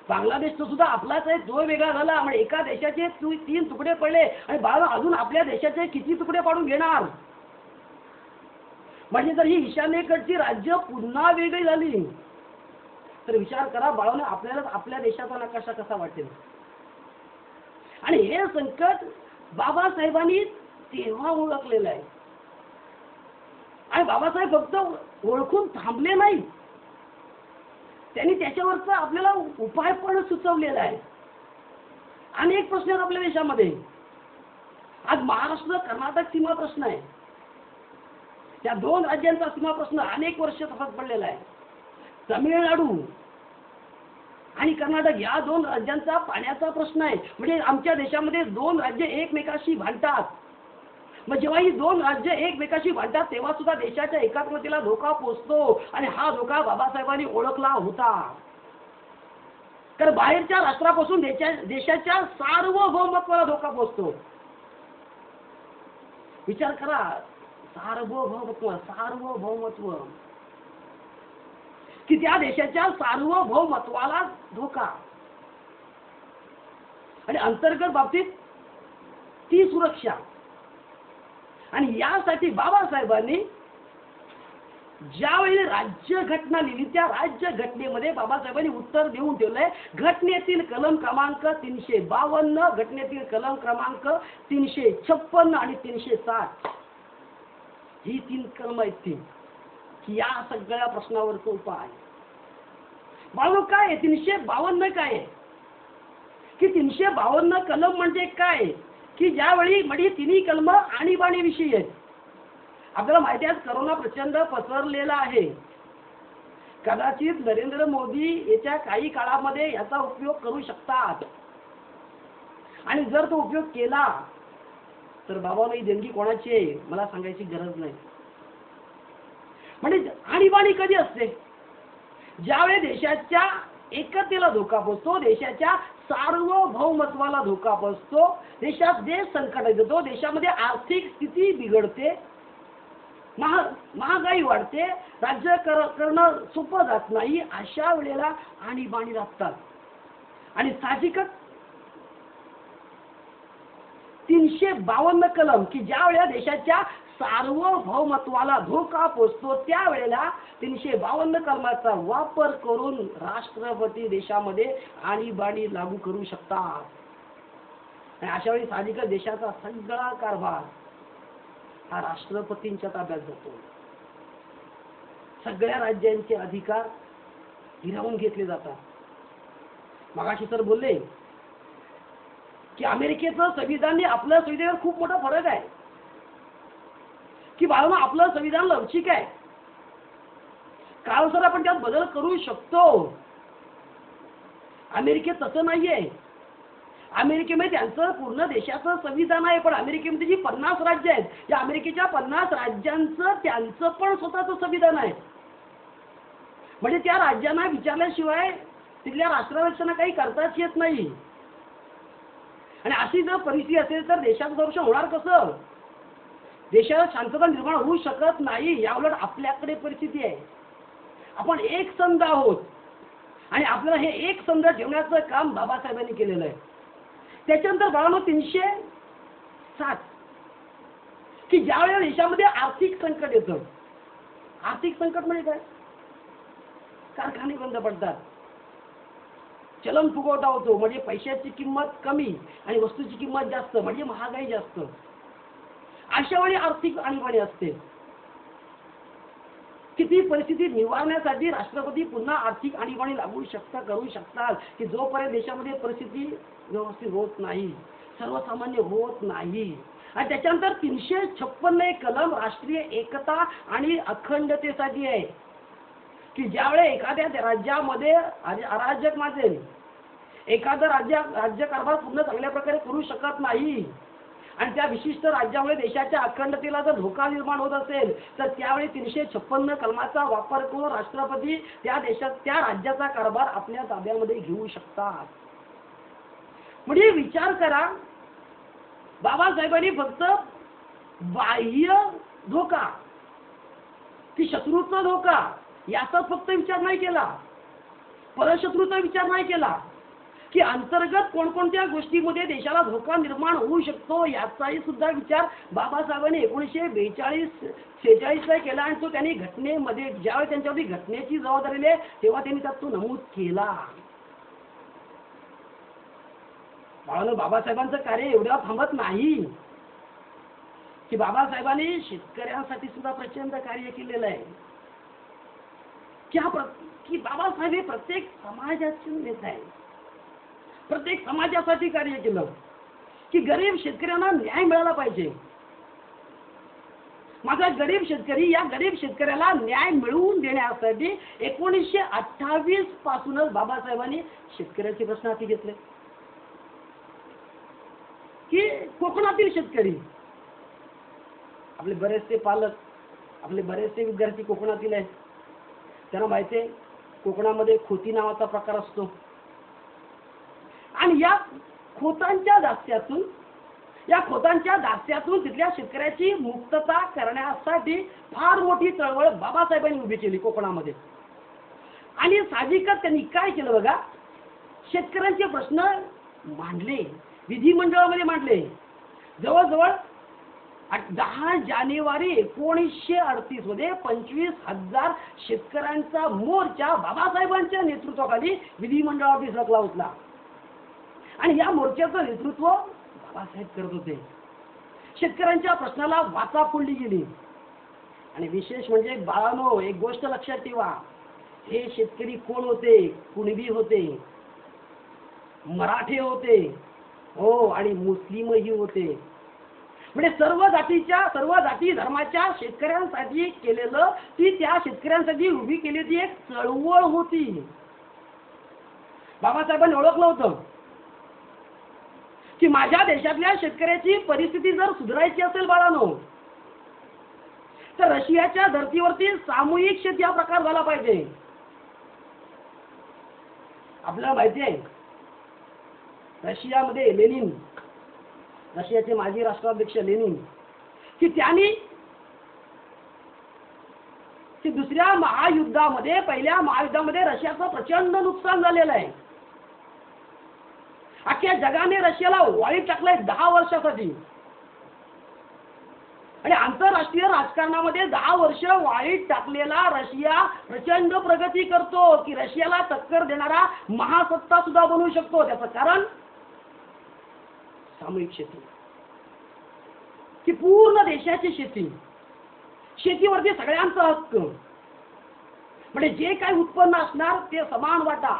बांगलादेश तो सुद्धा आपलाच आहे तो वेगळा झाला. म्हणजे एका देशाचे 3 तुकडे पडले आणि बाळा अजून आपल्या देशाचे किती तुकडे पाडून घेणार. म्हणजे जर ही ईशान्येकडची राज्य पुन्हा वेगळी झाली तर विचार करा बाळांनो, आपल्याला आपल्या देशाचा नकाशा कसा वाटेल. आणि हे संकट बाबासाहेबांनी तेव्हा ओळखलेलं आहे. आणि बाबासाहेब फक्त ओळखून थांबले नाही, त्यांनी त्याच्यावरचा आपल्याला उपाय पण सुचवलेला आहे. अनेक प्रश्न आहेत आपल्या देशामध्ये. आज महाराष्ट्र कर्नाटक सीमा प्रश्न आहे, या 2 राज्यांचा सीमा प्रश्न अनेक वर्ष तसाच पडलेला आहे. तमिळनाडू आणि कर्नाटक या 2 राज्यांचा पाण्याचा प्रश्न आहे. म्हणजे आमच्या देशामध्ये 2 राज्य एकमेकाशी भांडतात. मग जेव्हा ही 2 राज्य एकमेकाशी भांडतात तेव्हा सुद्धा देशाच्या एकात्मतेला धोका पोहोचतो. आणि हा धोका बाबासाहेबांनी ओळखला होता. तर बाहेरच्या राष्ट्रापासून देशाच्या सार्वभौमत्वाला धोका पोहोचतो. विचार करा, सार्वभौमत्व की त्या देशाच्या सार्वभौमत्वाला धोका. आणि अंतर्गत बाबतीत ती सुरक्षा. आणि यासाठी बाबासाहेबांनी ज्यावेळी राज्य घटना लिहिली त्या राज्य घटनेमध्ये बाबासाहेबांनी उत्तर देऊन ठेवलंय. घटनेतील कलम क्रमांक 352, घटनेतील कलम क्रमांक 356 आणि 360. ही 3 कलम आहेत ती की या सगळ्या प्रश्नावरचा उपाय. बाळू काय आहे 352 काय आहे की 352 कलम म्हणजे काय की ज्यावेळी म्हणजे तिन्ही कलम आणीबाणी विषयी आहेत. आपल्याला माहिती आहे करोना प्रचंड पसरलेला आहे. कदाचित नरेंद्र मोदी येत्या काही काळामध्ये याचा उपयोग करू शकतात आणि जर तो उपयोग केला तर बाबांनो ही देणगी कोणाची आहे मला सांगायची गरज नाही. म्हणजे आणीबाणी कधी असते ज्यावेळी देशाच्या एकतेला धोका पोचतो, देशाच्या सार्वभौमत्वाला धोका पोचतो, देशात देश संकट येतो, देशामध्ये आर्थिक स्थिती बिघडते, महागाई वाढते, राज्य करणं सोपं जात नाही. अशा वेळेला आणीबाणी लागतात आणि साहजिकच 352 कलम की ज्या वेळेला देशाच्या सार्वभौमत्वाला धोका पोचतो त्यावेळेला 352 कलमाचा वापर करून राष्ट्रपती देशामध्ये आणीबाणी लागू करू शकतात. आणि अशा वेळी साहजिकच देशाचा सगळा कारभार हा राष्ट्रपतींच्या ताब्यात जातो. सगळ्या राज्यांचे अधिकार हिरावून घेतले जातात. मगाशी सर बोलले की अमेरिकेचं संविधान आणि आपल्या संविधानात खूप मोठा फरक आहे की बाळांनो आपलं संविधान लवचिक आहे, काळानुसार आपण त्यात बदल करू शकतो. अमेरिकेत तसं नाहीये. अमेरिकेमध्ये त्यांचं पूर्ण देशाचं संविधान आहे पण अमेरिकेमध्ये जी 50 राज्य आहेत या अमेरिकेच्या 50 राज्यांचं त्यांचं पण स्वतःचं संविधान आहे. म्हणजे त्या राज्यांना विचारल्याशिवाय तिथल्या राष्ट्राध्यक्षांना काही करताच येत नाही. आणि अशी जर परिस्थिती असेल तर देशाचं संरक्षण होणार कसं? देशात शांतता निर्माण होऊ शकत नाही. याउलट आपल्याकडे परिस्थिती आहे, आपण एक संघ आहोत आणि आपल्याला हे एक संघ ठेवण्याचं काम बाबासाहेबांनी केलेलं आहे. त्याच्यानंतर बाळांनो 307 की ज्यावेळेला देशामध्ये आर्थिक संकट येतं. आर्थिक संकट म्हणजे काय? कारखाने बंद पडतात, चलन फुगवटा होतो म्हणजे पैशाची किंमत कमी आणि वस्तूची किंमत जास्त म्हणजे महागाई जास्त. अशा वेळी आर्थिक आणीबाणी असते. किती परिस्थिती निवारण्यासाठी राष्ट्रपती पुन्हा आर्थिक आणीबाणी लागू करू शकतात की जोपर्यंत देशामध्ये परिस्थिती व्यवस्थित होत नाही, सर्वसामान्य होत नाही. आणि त्याच्यानंतर 356 कलम राष्ट्रीय एकता आणि अखंडतेसाठी आहे की ज्यावेळेस एखाद्या राज्यामध्ये अराजक माजेल, एखादं राज्य कारभार पूर्ण चांगल्या प्रकारे करू शकत नाही आणि त्या विशिष्ट राज्यामुळे देशाच्या अखंडतेला जर धोका निर्माण होत असेल तर त्यावेळी 356 कलमाचा वापर करून राष्ट्रपती त्या देशात त्या राज्याचा कारभार आपल्या ताब्यामध्ये घेऊ शकतात. म्हणजे विचार करा, बाबासाहेबांनी फक्त बाह्य धोका की शत्रूचा धोका याचा फक्त विचार नाही केला, परशत्रूचा विचार नाही केला की अंतर्गत कोणकोणत्या गोष्टीमध्ये देशाला धोका निर्माण होऊ शकतो याचाही सुद्धा विचार बाबासाहेबांनी 1942-46 ला केला. आणि तो त्यांनी घटनेमध्ये ज्यावेळी त्यांच्यावरती घटनेची जबाबदारी आहे तेव्हा त्यांनी त्यात तो नमूद केला. बाबासाहेबांचं कार्य एवढ्यावर थांबत नाही की बाबासाहेबांनी शेतकऱ्यांसाठी सुद्धा प्रचंड कार्य केलेलं आहे की बाबासाहेब हे प्रत्येक समाजाचे नेते आहे, प्रत्येक समाजासाठी कार्य केलं की गरीब शेतकऱ्यांना न्याय मिळाला पाहिजे. माझा गरीब शेतकरी, या गरीब शेतकऱ्याला न्याय मिळवून देण्यासाठी 1928 पासूनच बाबासाहेबांनी शेतकऱ्याचे प्रश्न हाती घेतले की कोकणातील शेतकरी, आपले बरेचसे पालक, आपले बरेचसे विद्यार्थी कोकणातील आहेत, त्यांना माहिती आहे कोकणामध्ये खोती नावाचा प्रकार असतो आणि या खोतांच्या दास्यातून तिथल्या शेतकऱ्याची मुक्तता करण्यासाठी फार मोठी चळवळ बाबासाहेबांनी उभी केली कोकणामध्ये. आणि साहजिकच त्यांनी काय केलं बघा, शेतकऱ्यांचे प्रश्न मांडले, विधिमंडळामध्ये मांडले. जवळजवळ 10 जानेवारी 1938 मध्ये 25,000 शेतकऱ्यांचा मोर्चा बाबासाहेबांच्या नेतृत्वाखाली विधिमंडळावरती सरकला होता आणि या मोर्चाचं नेतृत्व बाबासाहेब करत होते. शेतकऱ्यांच्या प्रश्नाला वाचा फोडली गेली आणि विशेष म्हणजे बाळानो, एक गोष्ट लक्षात ठेवा, हे शेतकरी कोण होते? कुणबी होते, मराठे होते, हो, आणि मुस्लिमही होते. म्हणजे सर्व जाती धर्माच्या शेतकऱ्यांसाठी केलेलं, ती त्या शेतकऱ्यांसाठी उभी केलेली एक चळवळ होती. बाबासाहेबांनी ओळखलं होतं की माझ्या देशातल्या शेतकऱ्याची परिस्थिती जर सुधारायची असेल बाळानो, तर रशियाच्या धर्तीवरती सामूहिक शेती हा प्रकार झाला पाहिजे. आपल्याला माहिती आहे, रशियामध्ये लेनिन, रशियाचे माजी राष्ट्राध्यक्ष लेनिन, की त्यांनी की दुसऱ्या महायुद्धामध्ये, पहिल्या महायुद्धामध्ये रशियाचं प्रचंड नुकसान झालेलं आहे. अख्ख्या जगाने रशियाला वाळीत टाकलंय 10 वर्षासाठी, आणि आंतरराष्ट्रीय राजकारणामध्ये 10 वर्ष वाळीत टाकलेला रशिया प्रचंड प्रगती करतो, की रशियाला टक्कर देणारा महासत्ता सुद्धा बनवू शकतो. त्याचं कारण सामूहिक शेती, की पूर्ण देशाची शेती, शेतीवरती सगळ्यांचा हक्क, म्हणजे जे काही उत्पन्न असणार ते समान वाटा,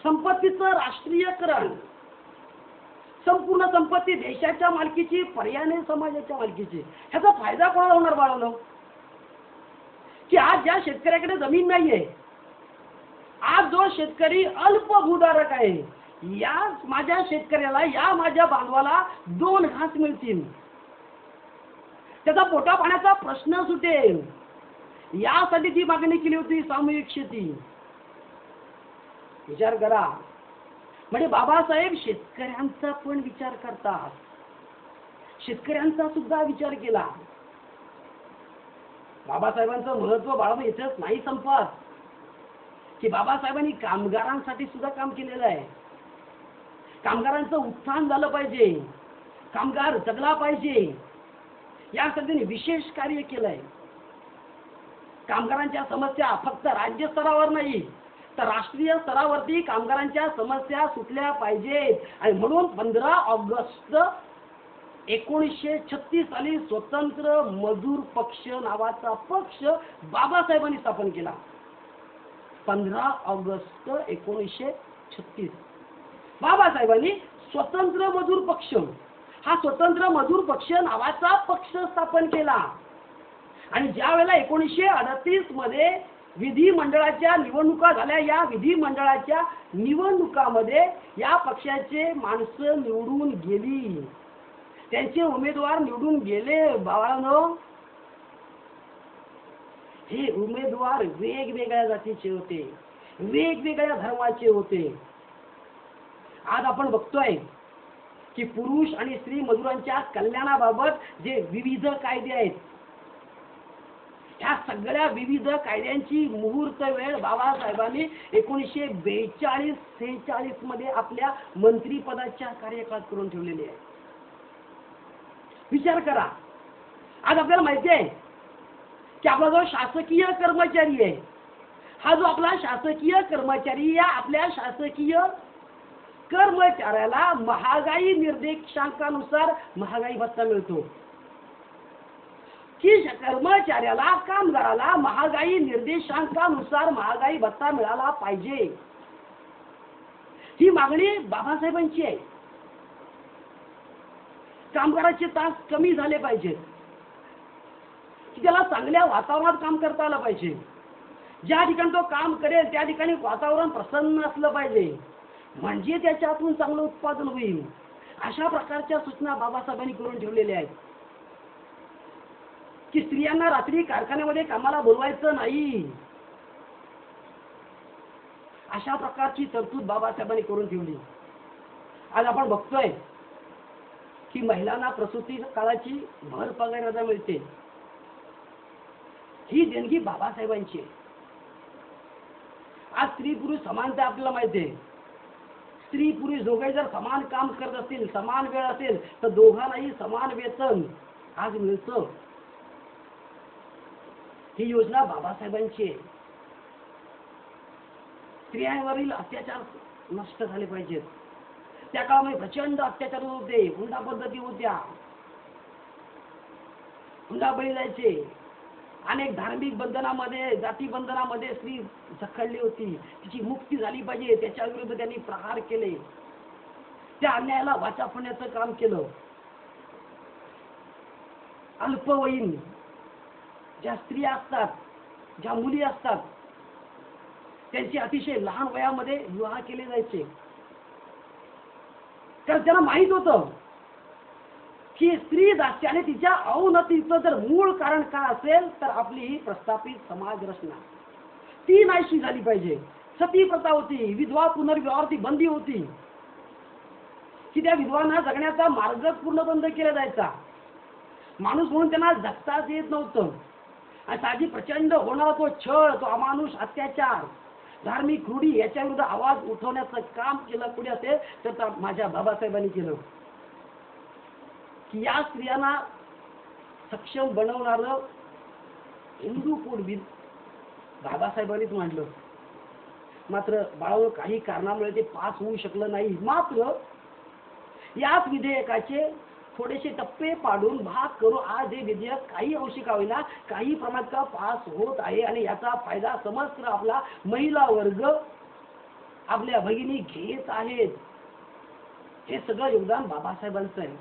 संपत्तीचं राष्ट्रीयकरण, संपूर्ण संपत्ती देशाच्या मालकीची, पर्यायाने समाजाच्या मालकीची. ह्याचा फायदा कोणाला होणार बाळांनो? की आज ज्या शेतकऱ्याकडे जमीन नाहीये, आज जो शेतकरी अल्प भूधारक आहे, या माझ्या शेतकऱ्याला, या माझ्या बांधवाला 2 घास मिळतील, त्याचा पोटा पाण्याचा प्रश्न सुटेल, यासाठी ती मागणी केली होती सामूहिक शेती. विचार करा, म्हणजे बाबासाहेब शेतकऱ्यांचा पण विचार करतात, शेतकऱ्यांचा सुद्धा विचार केला. बाबासाहेबांचं महत्व बाळांनो इथेच नाही संपत, की बाबासाहेबांनी कामगारांसाठी सुद्धा काम केलेलं आहे. कामगारांचं उत्थान झालं पाहिजे, कामगार जगला पाहिजे, यासाठी त्यांनी विशेष कार्य केलंय. कामगारांच्या समस्या फक्त राज्य स्तरावर नाही, तर राष्ट्रीय स्तरावरती कामगारांच्या समस्या सुटल्या पाहिजेत. आणि म्हणून 15 ऑगस्ट 1936 साली स्वतंत्र मजूर पक्ष नावाचा पक्ष बाबासाहेबांनी स्थापन केला. 15 ऑगस्ट 1936 बाबासाहेबांनी स्वतंत्र मजूर पक्ष, हा स्वतंत्र मजूर पक्ष नावाचा पक्ष स्थापन केला. आणि ज्या वेळेला 1938 मध्ये विधिमंडळाच्या निवडणुका झाल्या, या विधिमंडळाच्या निवडणुकामध्ये या पक्षाचे माणसं निवडून गेली, त्यांचे उमेदवार निवडून गेले. बाळांनो, हे उमेदवार वेगवेगळ्या जातीचे होते, वेगवेगळ्या धर्माचे होते. आज आपण बघतोय की पुरुष आणि स्त्री मजुरांच्या कल्याणाबाबत जे विविध कायदे आहेत, ह्या सगळ्या विविध कायद्यांची मुहूर्त वेळ बाबासाहेबांनी 1942-46 मध्ये आपल्या मंत्रिपदाच्या कार्यकाळात करून ठेवलेली आहे. विचार करा, आज आपल्याला माहिती आहे की आपला जो शासकीय कर्मचारी आहे, हा जो आपला शासकीय कर्मचारी, या आपल्या शासकीय कर्मचाऱ्याला महागाई निर्देशांकानुसार महागाई भत्ता मिळतो, की कर्मचाऱ्याला, कामगाराला महागाई निर्देशांकानुसार महागाई भत्ता मिळाला पाहिजे. ही मागणी बाबासाहेबांची आहे. कामगाराचे तास कमी झाले पाहिजेत, की त्याला चांगल्या वातावरणात काम करता आलं पाहिजे. ज्या ठिकाणी तो काम करेल त्या ठिकाणी वातावरण प्रसन्न असलं पाहिजे, म्हणजे त्याच्यातून चांगलं उत्पादन होईल. अशा प्रकारच्या सूचना बाबासाहेबांनी करून ठेवलेल्या आहेत. की स्त्रियांना रात्री कारखान्यामध्ये कामाला बोलवायचं नाही, अशा प्रकारची तरतूद बाबासाहेबांनी करून ठेवली. आज आपण बघतोय की महिलांना प्रसूती काळाची भर पगार रजा मिळते, ही देणगी बाबासाहेबांची आहे. आज स्त्री पुरुष समानता आपल्याला माहिती आहे. स्त्री पुरुष दोघे जर समान काम करत असतील, समान वेळ असेल, तर दोघांनाही समान वेतन आज मिळतं. ही योजना बाबासाहेबांची आहे. स्त्रियांवरील अत्याचार नष्ट झाले पाहिजेत. त्या काळामध्ये प्रचंड अत्याचार होते, हुंडा पद्धती होत्या. हुंडाबळी जायचे. अनेक धार्मिक बंधनामध्ये, जाती बंधनामध्ये स्त्री जखडली होती. तिची मुक्ती झाली पाहिजे, त्याच्या विरुद्ध त्यांनी प्रहार केले. त्या अन्यायाला वाचा फोडण्याचं काम केलं. अल्पवयीन ज्या स्त्रिया असतात, ज्या मुली असतात, त्यांचे अतिशय लहान वयामध्ये विवाह केले जायचे. कारण त्यांना माहित होतं की स्त्री जास्त आणि तिच्या अवनतीचं जर मूळ कारण काय असेल तर आपली ही प्रस्थापित समाज रचना ती नाहीशी झाली पाहिजे. सती प्रथा होती, विधवा पुनर्विवाहावरती बंदी होती की त्या विधवांना जगण्याचा मार्ग पूर्ण बंद केला जायचा. माणूस म्हणून त्यांना जगताच येत नव्हतं. आणि साधी प्रचंड होणारा तो छळ, तो अमानुष अत्याचार, धार्मिक रूढी याच्या विरुद्ध आवाज उठवण्याचं काम केलं पुढे असेल तर माझ्या बाबासाहेबांनी केलं की या स्त्रियांना सक्षम बनवणारं हिंदू कोड बिल बाबासाहेबांनीच मांडलं. मात्र बाळांनो, काही कारणामुळे ते पास होऊ शकलं नाही. मात्र याच विधेयकाचे थोडेसे टप्पे पाडून भाग करून आज हे विधेयक काही अंशी का होईना काही प्रमाणात पास होत आहे. आणि याचा फायदा समस्त आपला महिला वर्ग, आपल्या भगिनी घेत आहेत. हे सगळं योगदान बाबासाहेबांचं आहे.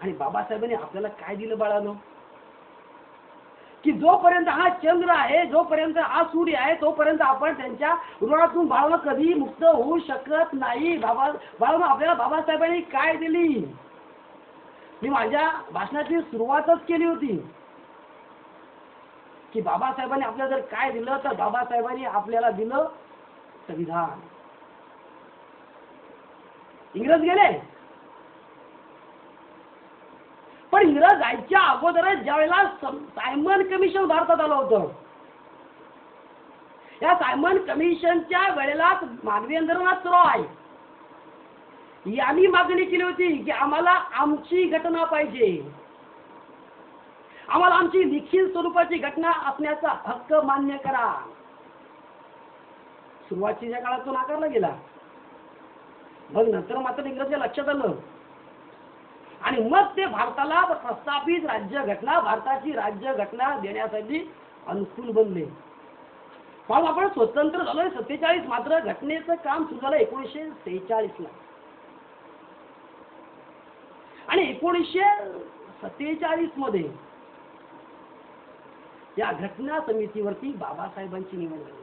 आणि बाबासाहेबांनी आपल्याला काय दिलं बाळांनो, की जोपर्यंत हा चंद्र आहे, जोपर्यंत हा सूर्य आहे, तोपर्यंत आपण त्यांच्या ऋणातून बाळांनो कधी मुक्त होऊ शकत नाही. बाळांनो, आपल्याला बाबासाहेबांनी काय दिली, मी माझ्या भाषणाची सुरुवातच केली होती की बाबासाहेबांनी आपल्याला जर काय दिलं तर बाबासाहेबांनी आपल्याला दिलं संविधान. इंग्रज गेले, पण इंग्रज जायच्या अगोदरच ज्या वेळेला सायमन कमिशन भारतात आलं होतं, या सायमन कमिशनच्या वेळेला मानवेंद्रनाथ रॉय यांनी मागणी केली होती की आम्हाला आमची घटना पाहिजे, आम्हाला आमची लिखित स्वरूपाची घटना असण्याचा हक्क मान्य करा. सुरुवातीच्या काळात तो नाकारला गेला. मग नंतर मात्र इंग्रजांच्या लक्षात आलं आणि मग ते भारताला प्रस्थापित राज्यघटना, भारताची राज्यघटना देण्यासाठी अनुकूल बनले. पण आपण स्वतंत्र झालोय 47, मात्र घटनेचं काम सुरू झालं 1946 ला. आणि 1947 मध्ये या घटना समितीवरती बाबासाहेबांची निवड झाली.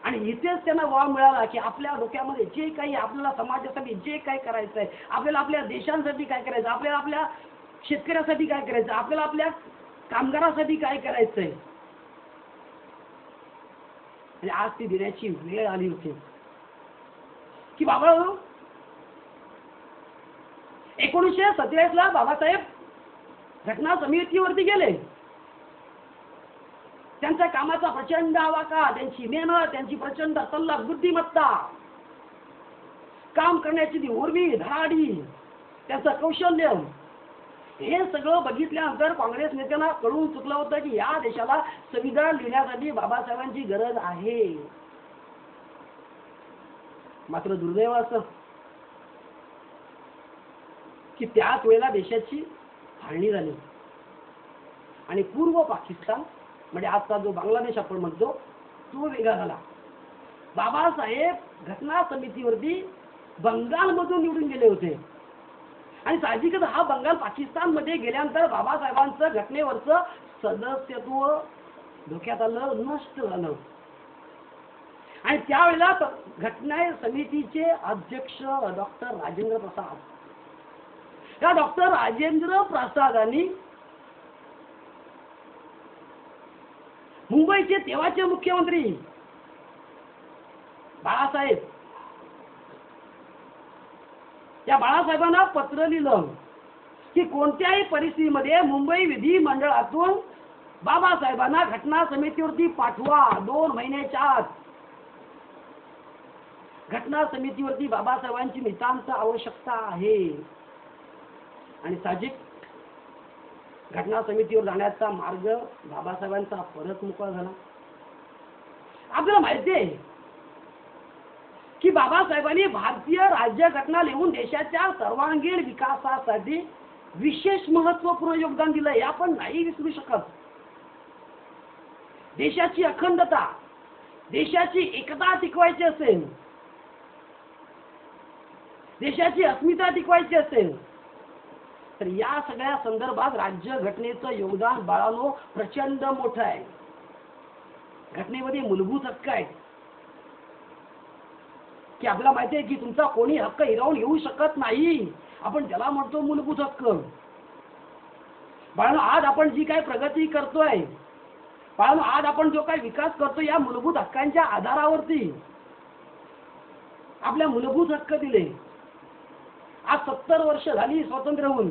आणि इथेच त्यांना वाव मिळाला की आपल्या डोक्यामध्ये जे काही आपल्याला समाजासाठी जे काही करायचं आहे, आपल्याला आपल्या देशांसाठी काय करायचं, आपल्याला आपल्या शेतकऱ्यासाठी काय करायचं, आपल्याला आपल्या कामगारासाठी काय करायचंय, आणि आज ती देण्याची वेळ आली होती की बाबा 1947 ला बाबासाहेब घटना समितीवरती गेले. त्यांच्या कामाचा प्रचंड आवाका, त्यांची मेहनत, त्यांची प्रचंड तल्लख बुद्धिमत्ता, काम करण्याची ती उर्मी, धडाडी, त्यांचं कौशल्य, हे सगळं बघितल्यानंतर काँग्रेस नेत्यांना कळून चुकलं होतं की या देशाला संविधान लिहिण्यासाठी बाबासाहेबांची गरज आहे. मात्र दुर्दैव असं की त्याच वेळेला देशाची फाळणी झाली आणि पूर्व पाकिस्तान म्हणजे आजचा जो बांगलादेश आपण म्हणतो तो वेगळा झाला. बाबासाहेब घटना समितीवरती बंगालमधून निवडून गेले होते आणि साहजिकच हा बंगाल पाकिस्तानमध्ये गेल्यानंतर बाबासाहेबांचं घटनेवरचं सदस्यत्व धोक्यात आलं, नष्ट झालं. आणि त्यावेळेला घटना समितीचे अध्यक्ष डॉक्टर राजेंद्र प्रसाद, या डॉक्टर राजेंद्र प्रसादांनी मुंबईचे तेव्हाचे मुख्यमंत्री बाळासाहेब, या बाळासाहेबांना पत्र लिहिलं की कोणत्याही परिस्थितीमध्ये मुंबई विधिमंडळातून बाबासाहेबांना घटना समितीवरती पाठवा. 2 महिन्याच्या आत घटना समितीवरती बाबासाहेबांची नितांत आवश्यकता आहे. आणि साहजिक घटना समितीवर जाण्याचा मार्ग बाबासाहेबांचा परत मोकळा झाला. आपल्याला माहिती आहे की बाबासाहेबांनी भारतीय राज्यघटना लिहून देशाच्या सर्वांगीण विकासासाठी विशेष महत्त्वपूर्ण योगदान दिलं, हे आपण नाही विसरू शकत. देशाची अखंडता, देशाची एकता टिकवायची असेल, देशाची अस्मिता टिकवायची असेल, तर या सगळ्या संदर्भात राज्यघटनेचं योगदान बाळांनो प्रचंड मोठं आहे. घटनेमध्ये मूलभूत हक्क आहेत की आपल्याला माहिती आहे की तुमचा कोणी हक्क हिरावून घेऊ शकत नाही, आपण त्याला म्हणतो मूलभूत हक्क. बाळांनो, आज आपण जी काय प्रगती करतोय, बाळांनो आज आपण जो काय विकास करतो, या मूलभूत हक्कांच्या आधारावरती आपल्या मूलभूत हक्क दिले. आज 70 वर्ष झाली स्वातंत्र्य होऊन,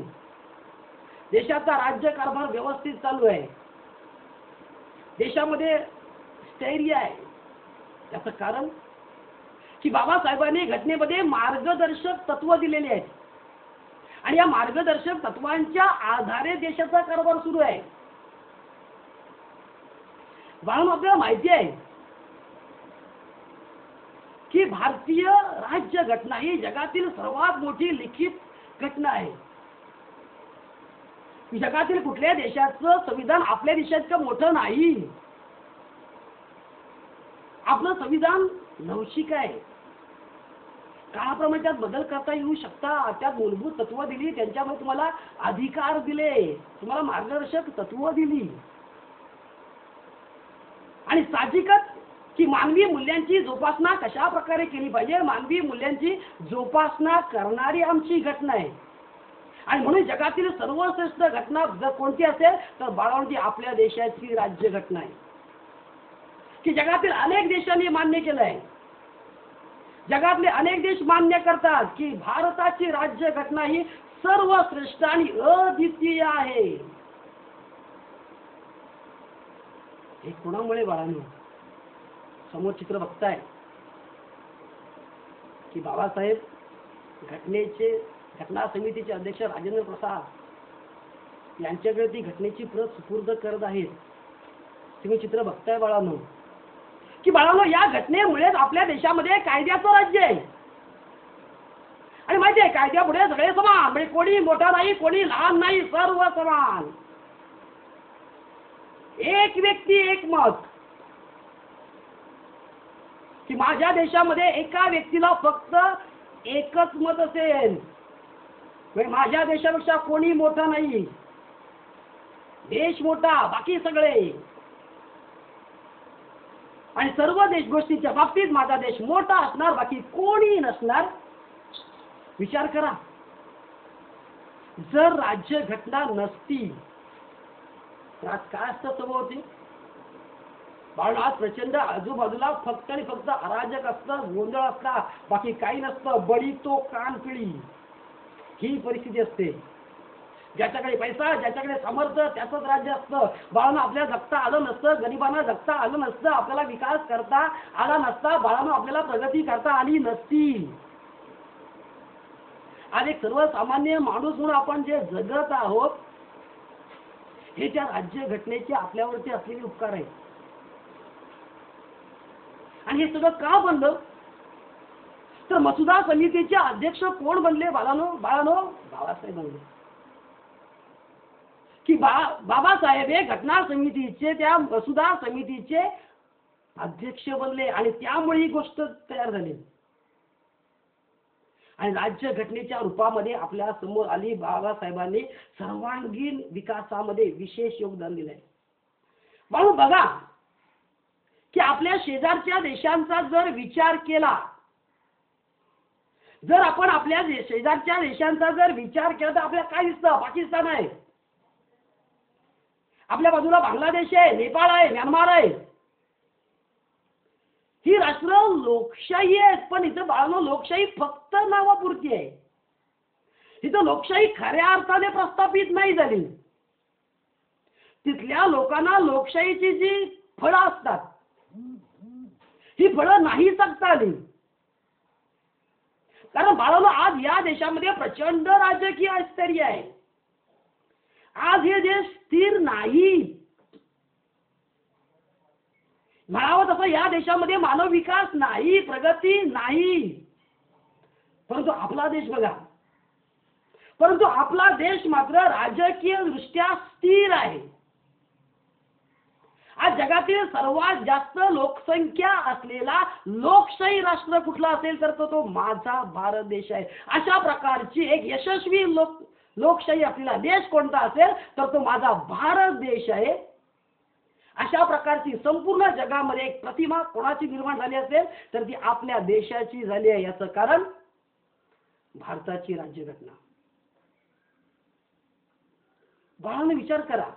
देशाचा राज्यकारभार व्यवस्थित चालू आहे, देशामध्ये स्थैर्य आहे. याचं कारण की बाबासाहेबांनी घटनेमध्ये मार्गदर्शक तत्व दिलेली आहेत आणि या मार्गदर्शक तत्वांच्या आधारे देशाचा कारभार सुरू आहे. बाळांनो, आपल्याला माहिती आहे की भारतीय राज्यघटना ही जगातील सर्वात मोठी लिखित घटना आहे. जगातील कुठल्याही देशाचं संविधान आपल्या देशाचं मोठं नाही. आपलं संविधान लवचिक आहे, काळाप्रमाणे त्यात बदल करता येऊ शकता. त्यात मूलभूत तत्व दिली, त्यांच्यामुळे तुम्हाला अधिकार दिले, तुम्हाला मार्गदर्शक तत्व दिली. आणि साहजिकच की मानवी मूल्यांची जोपासना कशा प्रकारे केली पाहिजे, मानवी मूल्यांची जोपासना करणारी आमची घटना आहे. आणि म्हणून जगातील सर्वश्रेष्ठ घटना जर कोणती असेल तर बाळांनो आपल्या देशाची राज्यघटना आहे, की जगातील अनेक देशांनी मान्य केलं आहे. जगातले अनेक देश मान्य करतात की भारताची राज्यघटना ही सर्वश्रेष्ठ आणि अद्वितीय आहे. हे कोणामुळे बाळांनो? समोर चित्र बघताय की बाबासाहेब घटना समितीचे अध्यक्ष राजेंद्र प्रसाद यांच्याकडे ती घटनेची प्रत सुपूर्द करत आहेत. तुम्ही चित्र बघताय बाळांनो की बाळांनो, या घटनेमुळेच आपल्या देशामध्ये कायद्याचं राज्य आहे. आणि माहिती आहे, कायद्यापुढे सगळे समान, म्हणजे कोणी मोठा नाही, कोणी लहान नाही, सर्व समान. एक व्यक्ती एक मत, की माझ्या देशामध्ये एका व्यक्तीला फक्त एकच मत असेल, म्हणजे माझ्या देशापेक्षा कोणी मोठा नाही, देश मोठा, बाकी सगळे. आणि सर्व देश गोष्टीच्या बाबतीत माझा देश मोठा असणार, बाकी कोणी नसणार. विचार करा, जर राज्यघटना नसती तर आज काय असतं सभोवती? बाळांनो, आज प्रचंड आजूबाजूला फक्त आणि फक्त अराजक असतं, गोंधळ असता, बाकी काही नसतं. बळी तो कान पिळी, ही परिस्थिती असते. ज्याच्याकडे पैसा, ज्याच्याकडे सामर्थ्य, त्याचंच राज्य असतं. बाळांनो, आपल्याला जगता आलं नसतं, गरिबांना जगता आलं नसतं, आपल्याला विकास करता आला नसता, बाळांनो आपल्याला प्रगती करता आली नसती. आज एक सर्वसामान्य माणूस म्हणून आपण जे जगत आहोत, हे त्या राज्यघटनेचे आपल्यावरती असलेले उपकार आहेत. आणि हे सगळं का बनलं? तर मसुदा समितीचे अध्यक्ष कोण बनले बाळांनो? बाबासाहेब बनले. की बाबासाहेब हे घटना समितीचे, त्या मसुदा समितीचे अध्यक्ष बनले आणि त्यामुळे ही गोष्ट तयार झाली आणि राज्यघटनेच्या रूपामध्ये आपल्या समोर आली. बाबासाहेबांनी सर्वांगीण विकासामध्ये विशेष योगदान दिलंय. म्हणून बघा की आपल्या शेजारच्या देशांचा जर विचार केला, जर आपण आपल्या शेजारच्या देशांचा जर विचार केला तर आपल्याला काय दिसतं? पाकिस्तान आहे, आपल्या बाजूला बांगलादेश आहे, नेपाळ आहे, म्यानमार आहे. ही राष्ट्र लोकशाही आहेत, पण इथं बाळांनो लोकशाही फक्त नावापुरती आहे. इथं लोकशाही खऱ्या अर्थाने प्रस्थापित नाही झाली. तिथल्या लोकांना लोकशाहीची जी फळं असतात, ही फळं नाही जगता आली. कारण बाळांनो, आज या देशामध्ये प्रचंड राजकीय स्थैर्य आहे. आज हे देश स्थिर नाही. म्हणावं तसं या देशामध्ये मानव विकास नाही, प्रगती नाही. परंतु आपला देश बघा, परंतु आपला देश मात्र राजकीय दृष्ट्या स्थिर आहे. आज जगातील सर्वात जास्त लोकसंख्या असलेला लोकशाही राष्ट्र कुठला असेल तर तो माझा भारत देश आहे. अशा प्रकारची एक यशस्वी लोकशाही असलेला देश कोणता असेल तर तो माझा भारत देश आहे. अशा प्रकारची संपूर्ण जगामध्ये एक प्रतिमा कोणाची निर्माण झाली असेल तर ती आपल्या देशाची झाली आहे. याचं कारण भारताची राज्यघटना. बाळांनो विचार करा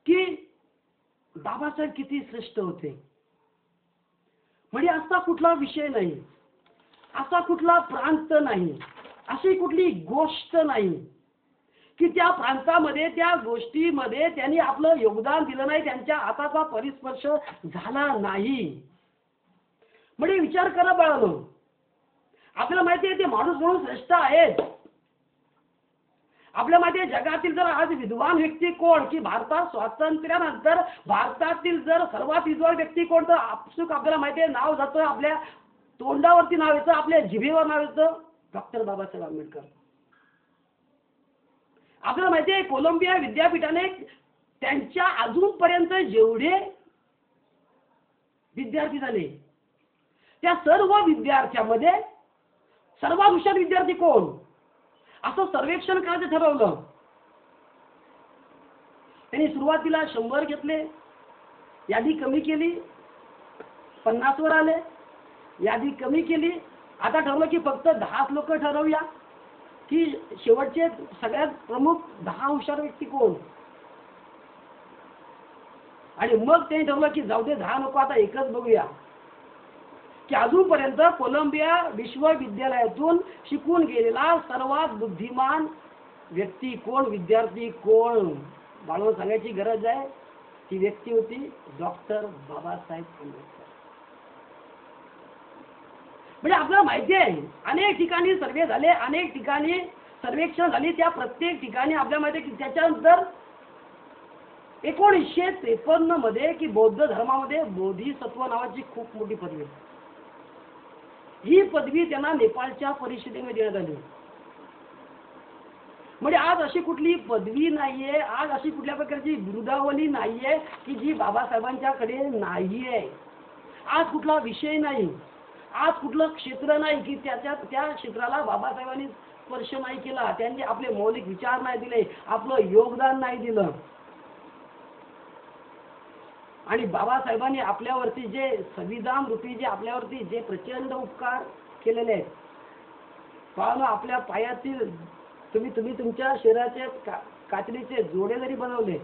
की बाबासाहेब किती श्रेष्ठ होते. म्हणजे असा कुठला विषय नाही, असा कुठला प्रांत नाही, अशी कुठली गोष्ट नाही की त्या प्रांतामध्ये त्या गोष्टीमध्ये त्यांनी आपलं योगदान दिलं नाही, त्यांच्या हाताचा परिस्पर्श झाला नाही. म्हणजे विचार करा बाळांनो, आपल्याला माहिती आहे ते माणूस म्हणून श्रेष्ठ आहेत. आपल्या माहिती आहे जगातील जर आज विद्वान व्यक्ती कोण की भारतात स्वातंत्र्यानंतर भारतातील जर सर्वात विद्वान व्यक्ती कोण तर आपसुक आपल्याला माहिती आहे नाव जातं, आपल्या तोंडावरती नाव येतं, आपल्या जिभेवर नाव येतं, डॉक्टर बाबासाहेब आंबेडकर. आपल्याला माहिती आहे कोलंबिया विद्यापीठाने त्यांच्या अजूनपर्यंत जेवढे विद्यार्थी झाले त्या सर्व विद्यार्थ्यांमध्ये सर्वात हुशार विद्यार्थी कोण असं सर्वेक्षण करायचं ठरवलं. त्यांनी सुरुवातीला 100 घेतले, यादी कमी केली, 50 वर आले, यादी कमी केली. आता ठरवलं की फक्त 10 लोक ठरवूया की शेवटचे सगळ्यात प्रमुख 10 हुशार व्यक्ती कोण. आणि मग त्यांनी ठरवलं की जाऊ दे 10 नको, आता एकच बघूया की अजूनपर्यंत कोलंबिया विश्वविद्यालयातून शिकून गेलेला सर्वात बुद्धिमान व्यक्ती कोण, विद्यार्थी कोण. बाळांनो सांगायची गरज आहे, ती व्यक्ती होती डॉक्टर बाबासाहेब आंबेडकर. म्हणजे आपल्याला माहिती आहे अनेक ठिकाणी सर्वे झाले, अनेक ठिकाणी सर्वेक्षण झाली, त्या प्रत्येक ठिकाणी आपल्याला माहिती आहे की त्याच्यानंतर 1953 मध्ये की बौद्ध धर्मामध्ये बोधिसत्व नावाची खूप मोठी पदवी, ही पदवी त्यांना नेपाळच्या परिषदेमध्ये देण्यात आली. म्हणजे आज अशी कुठली पदवी नाहीये, आज अशी कुठल्या प्रकारची बिरुदावली नाहीये की जी बाबासाहेबांच्याकडे नाहीये. आज कुठला विषय नाही, आज कुठलं क्षेत्र नाही की त्या क्षेत्राला बाबासाहेबांनी स्पर्श नाही केला, त्यांनी आपले मौलिक विचार नाही दिले, आपलं योगदान नाही दिलं. आणि बाबासाहेबांनी आपल्यावरती जे संविधान रूपी जे आपल्यावरती जे प्रचंड उपकार केलेले आहेत. पाहून आपल्या पायातील तुम्ही तुमच्या शरीराचे कातडीचे जोडे जरी बनवले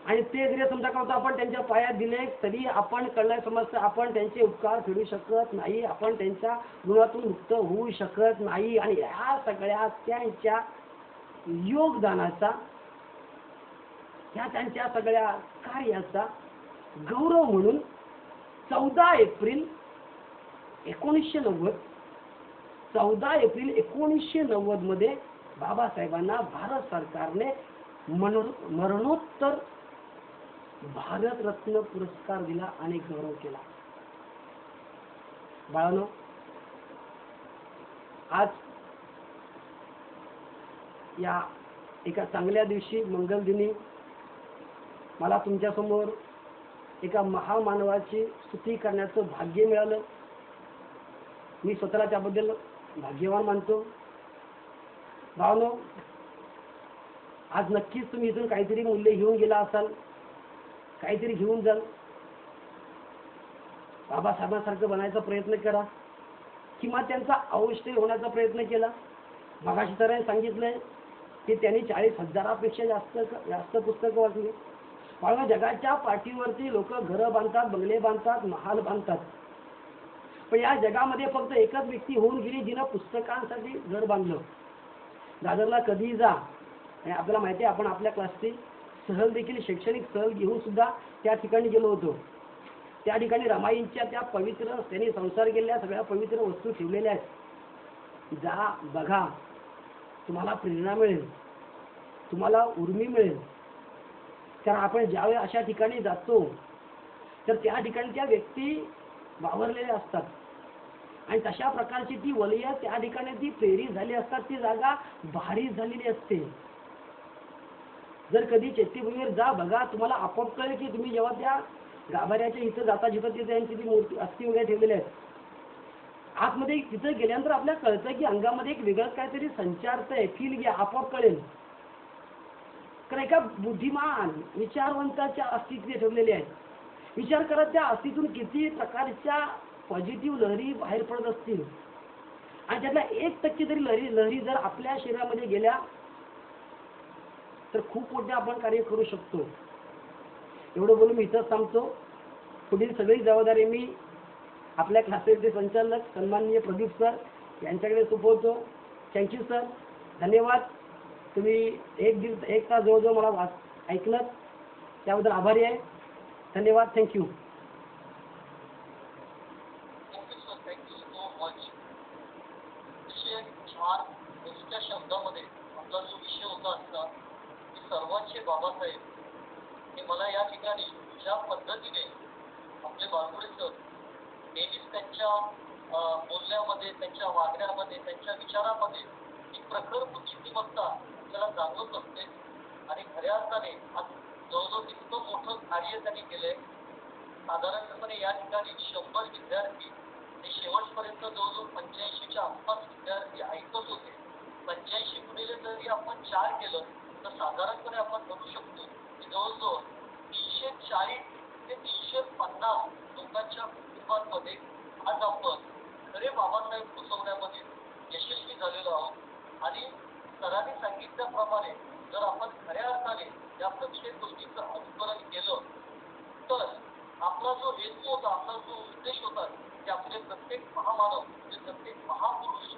आणि ते जरी समजा करता आपण त्यांच्या पायात दिले तरी आपण कळलं समजतं आपण त्यांचे उपकार फेडू शकत नाही, आपण त्यांच्या गुणातून मुक्त होऊ शकत नाही. आणि ह्या सगळ्या त्यांच्या योगदानाचा, ह्या त्यांच्या सगळ्या कार्याचा गौरव म्हणून 14 एप्रिल 1990 मध्ये बाबासाहेबांना भारत सरकारने मरणोत्तर भारतरत्न पुरस्कार दिला आणि गौरव केला. बाळांनो आज या एका चांगल्या दिवशी मंगलदिनी मला तुमच्यासमोर एका महामानवाची स्तुती करण्याचं भाग्य मिळालं. मी स्वतःला त्याबद्दल भाग्यवान मानतो. भावनो आज नक्कीच तुम्ही इथून काहीतरी मूल्य घेऊन गेला असाल, काहीतरी घेऊन जाल. बाबासाहेबांसारखं बनायचा प्रयत्न करा, किंवा त्यांचा अवश्य होण्याचा प्रयत्न केला. मगाशी तर सांगितलंय की त्यांनी 40,000पेक्षा जास्त पुस्तकं वाचली. पण जगाच्या पाठीवरती लोक घरं बांधतात, बंगले बांधतात, महाल बांधतात. पण या जगामध्ये फक्त एकच व्यक्ती होऊन गेली जिनं पुस्तकांसाठी घर बांधलं. दादरला कधीही जा आणि आपल्याला माहिती आहे आपण आपल्या क्लासची सहल देखील शैक्षणिक सहल घेऊन सुद्धा त्या ठिकाणी गेलो होतो. त्या ठिकाणी रमाईंच्या त्या पवित्र त्यांनी संसार केलेल्या सगळ्या पवित्र वस्तू ठेवलेल्या आहेत. जा बघा, तुम्हाला प्रेरणा मिळेल. तुम्हाला उर्मी मिळेल. कारण आपण ज्यावेळी अशा ठिकाणी जातो तर त्या ठिकाणी त्या व्यक्ती वावरलेल्या असतात आणि तशा प्रकारची ती वलय त्या ठिकाणी ती प्रेरित झाली असतात. ती जागा भारी झालेली असते. जर कधी चैत्यभूमीवर जा, बघा, तुम्हाला आपोआप कळेल की तुम्ही जेव्हा त्या गाभाऱ्याच्या इथं जाता, जिथं तिथे त्यांची ती मूर्ती अस्थि वगैरे ठेवलेल्या आहेत, आतमध्ये तिथं गेल्यानंतर आपल्याला कळतं की अंगामध्ये एक वेगळंच काहीतरी संचारतंय, फील घ्या, आपोआप कळेल. कारण एका बुद्धिमान विचारवंताच्या अस्थि तिथे ठेवलेले आहेत. विचार करत त्या अस्थीतून किती प्रकारच्या पॉझिटिव्ह लहरी बाहेर पडत असतील आणि त्यातल्या 1% जरी लहरी जर आपल्या शरीरामध्ये गेल्या तर खूप मोठे आपण कार्य करू शकतो. एवढं बोलून मी इथंच थांबतो. पुढील सगळी जबाबदारी मी आपल्या क्लासेसचे संचालक सन्माननीय प्रदीप सर यांच्याकडे सोपवतो. थँक्यू सर, धन्यवाद. तुम्ही एक तास जवळजवळ मला ऐकलं, त्याबद्दल आभारी आहे. धन्यवाद. Thank you. Thank you sir, thank you so much. अतिशय छान नुसत्या शब्दामध्ये आपला जो विषय होता असता की सर्वांचे बाबासाहेब, हे मला या ठिकाणी ज्या पद्धतीने आपले बारगुडे सर नेहमीच त्यांच्या बोलण्यामध्ये, त्यांच्या वागण्यामध्ये, त्यांच्या विचारामध्ये एक प्रखर बुद्धिमत्ता आपल्याला जाणवत असते आणि खऱ्या अर्थाने आज जवळजवळ इतकं मोठं कार्य त्यांनी केलंय. साधारणपणे या ठिकाणी 100 विद्यार्थी आणि शेवटपर्यंत जवळजवळ 85च्या आसपास विद्यार्थी ऐकत होते. 85 गुणिले जरी आपण 4 केलं तर साधारणपणे आपण म्हणू शकतो की जवळजवळ 340 ते 350 लोकांच्या कुटुंबांमध्ये आज आपण खरे बाबासाहेब पोचवण्यामध्ये यशस्वी झालेलो आहोत. आणि सरांनी सांगितल्याप्रमाणे जर आपण खऱ्या अर्थाने या प्रत्येक गोष्टीचं अनुकरण केलं तर आपला जो हेतू होता, आपला जो उद्देश होता की आपले प्रत्येक महामानव, आपले प्रत्येक महापुरुष,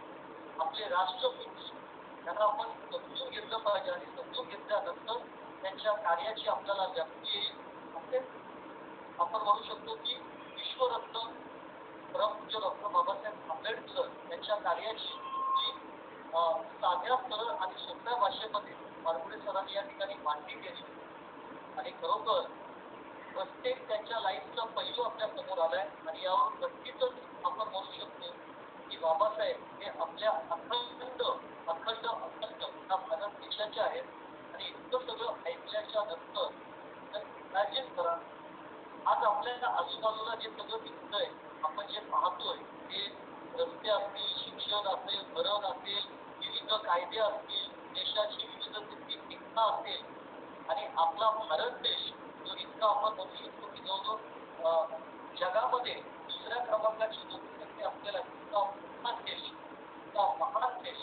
आपले राष्ट्रपुरुष त्यांना आपण समजून घेतलं पाहिजे आणि समजून घेतल्यानंतर त्यांच्या कार्याची आपल्याला व्याप्ती येईल. असे आपण म्हणू शकतो की विश्वरत्न परमपूज्य डॉक्टर बाबासाहेब आंबेडकर यांच्या कार्याची जी साध्या, सरळ आणि सोप्या भाषेमध्ये बारगुडे सरांनी या ठिकाणी मांडणी केली आणि खरोखर प्रत्येक त्यांच्या लाईफचा पैलू आपल्या समोर आलाय आणि यावर नक्कीच आपण म्हणू शकतो की बाबासाहेब हे आपल्या अखंड या भारत देशाचे आहेत. आणि इतकं सगळं ऐकल्याच्या नंतर तर इमॅजिन करा, आज आपल्या आजूबाजूला जे सगळं दिसतंय, आपण जे पाहतोय ते रस्ते असतील, शिक्षण असेल, धरण असेल, विविध कायदे असतील, देशाची विविध शिक्षा असेल आणि आपला भारत देश जो इतका आपण म्हणू शकतो की जवळजवळ जगामध्ये दुसऱ्या क्रमांकाची लोकसंख्या असलेला इतका मोठा देश, इतका महान देश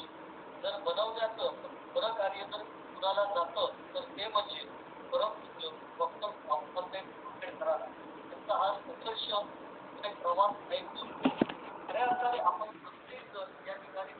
जर बनवण्याचं खरं कार्य जर कुणाला जातं तर ते म्हणजे परमपूज्य डॉक्टर बाबासाहेब आंबेडकरांना. त्यांचा हा संघर्ष प्रवास ऐकून खऱ्या अर्थाने आपण प्रत्येक या ठिकाणी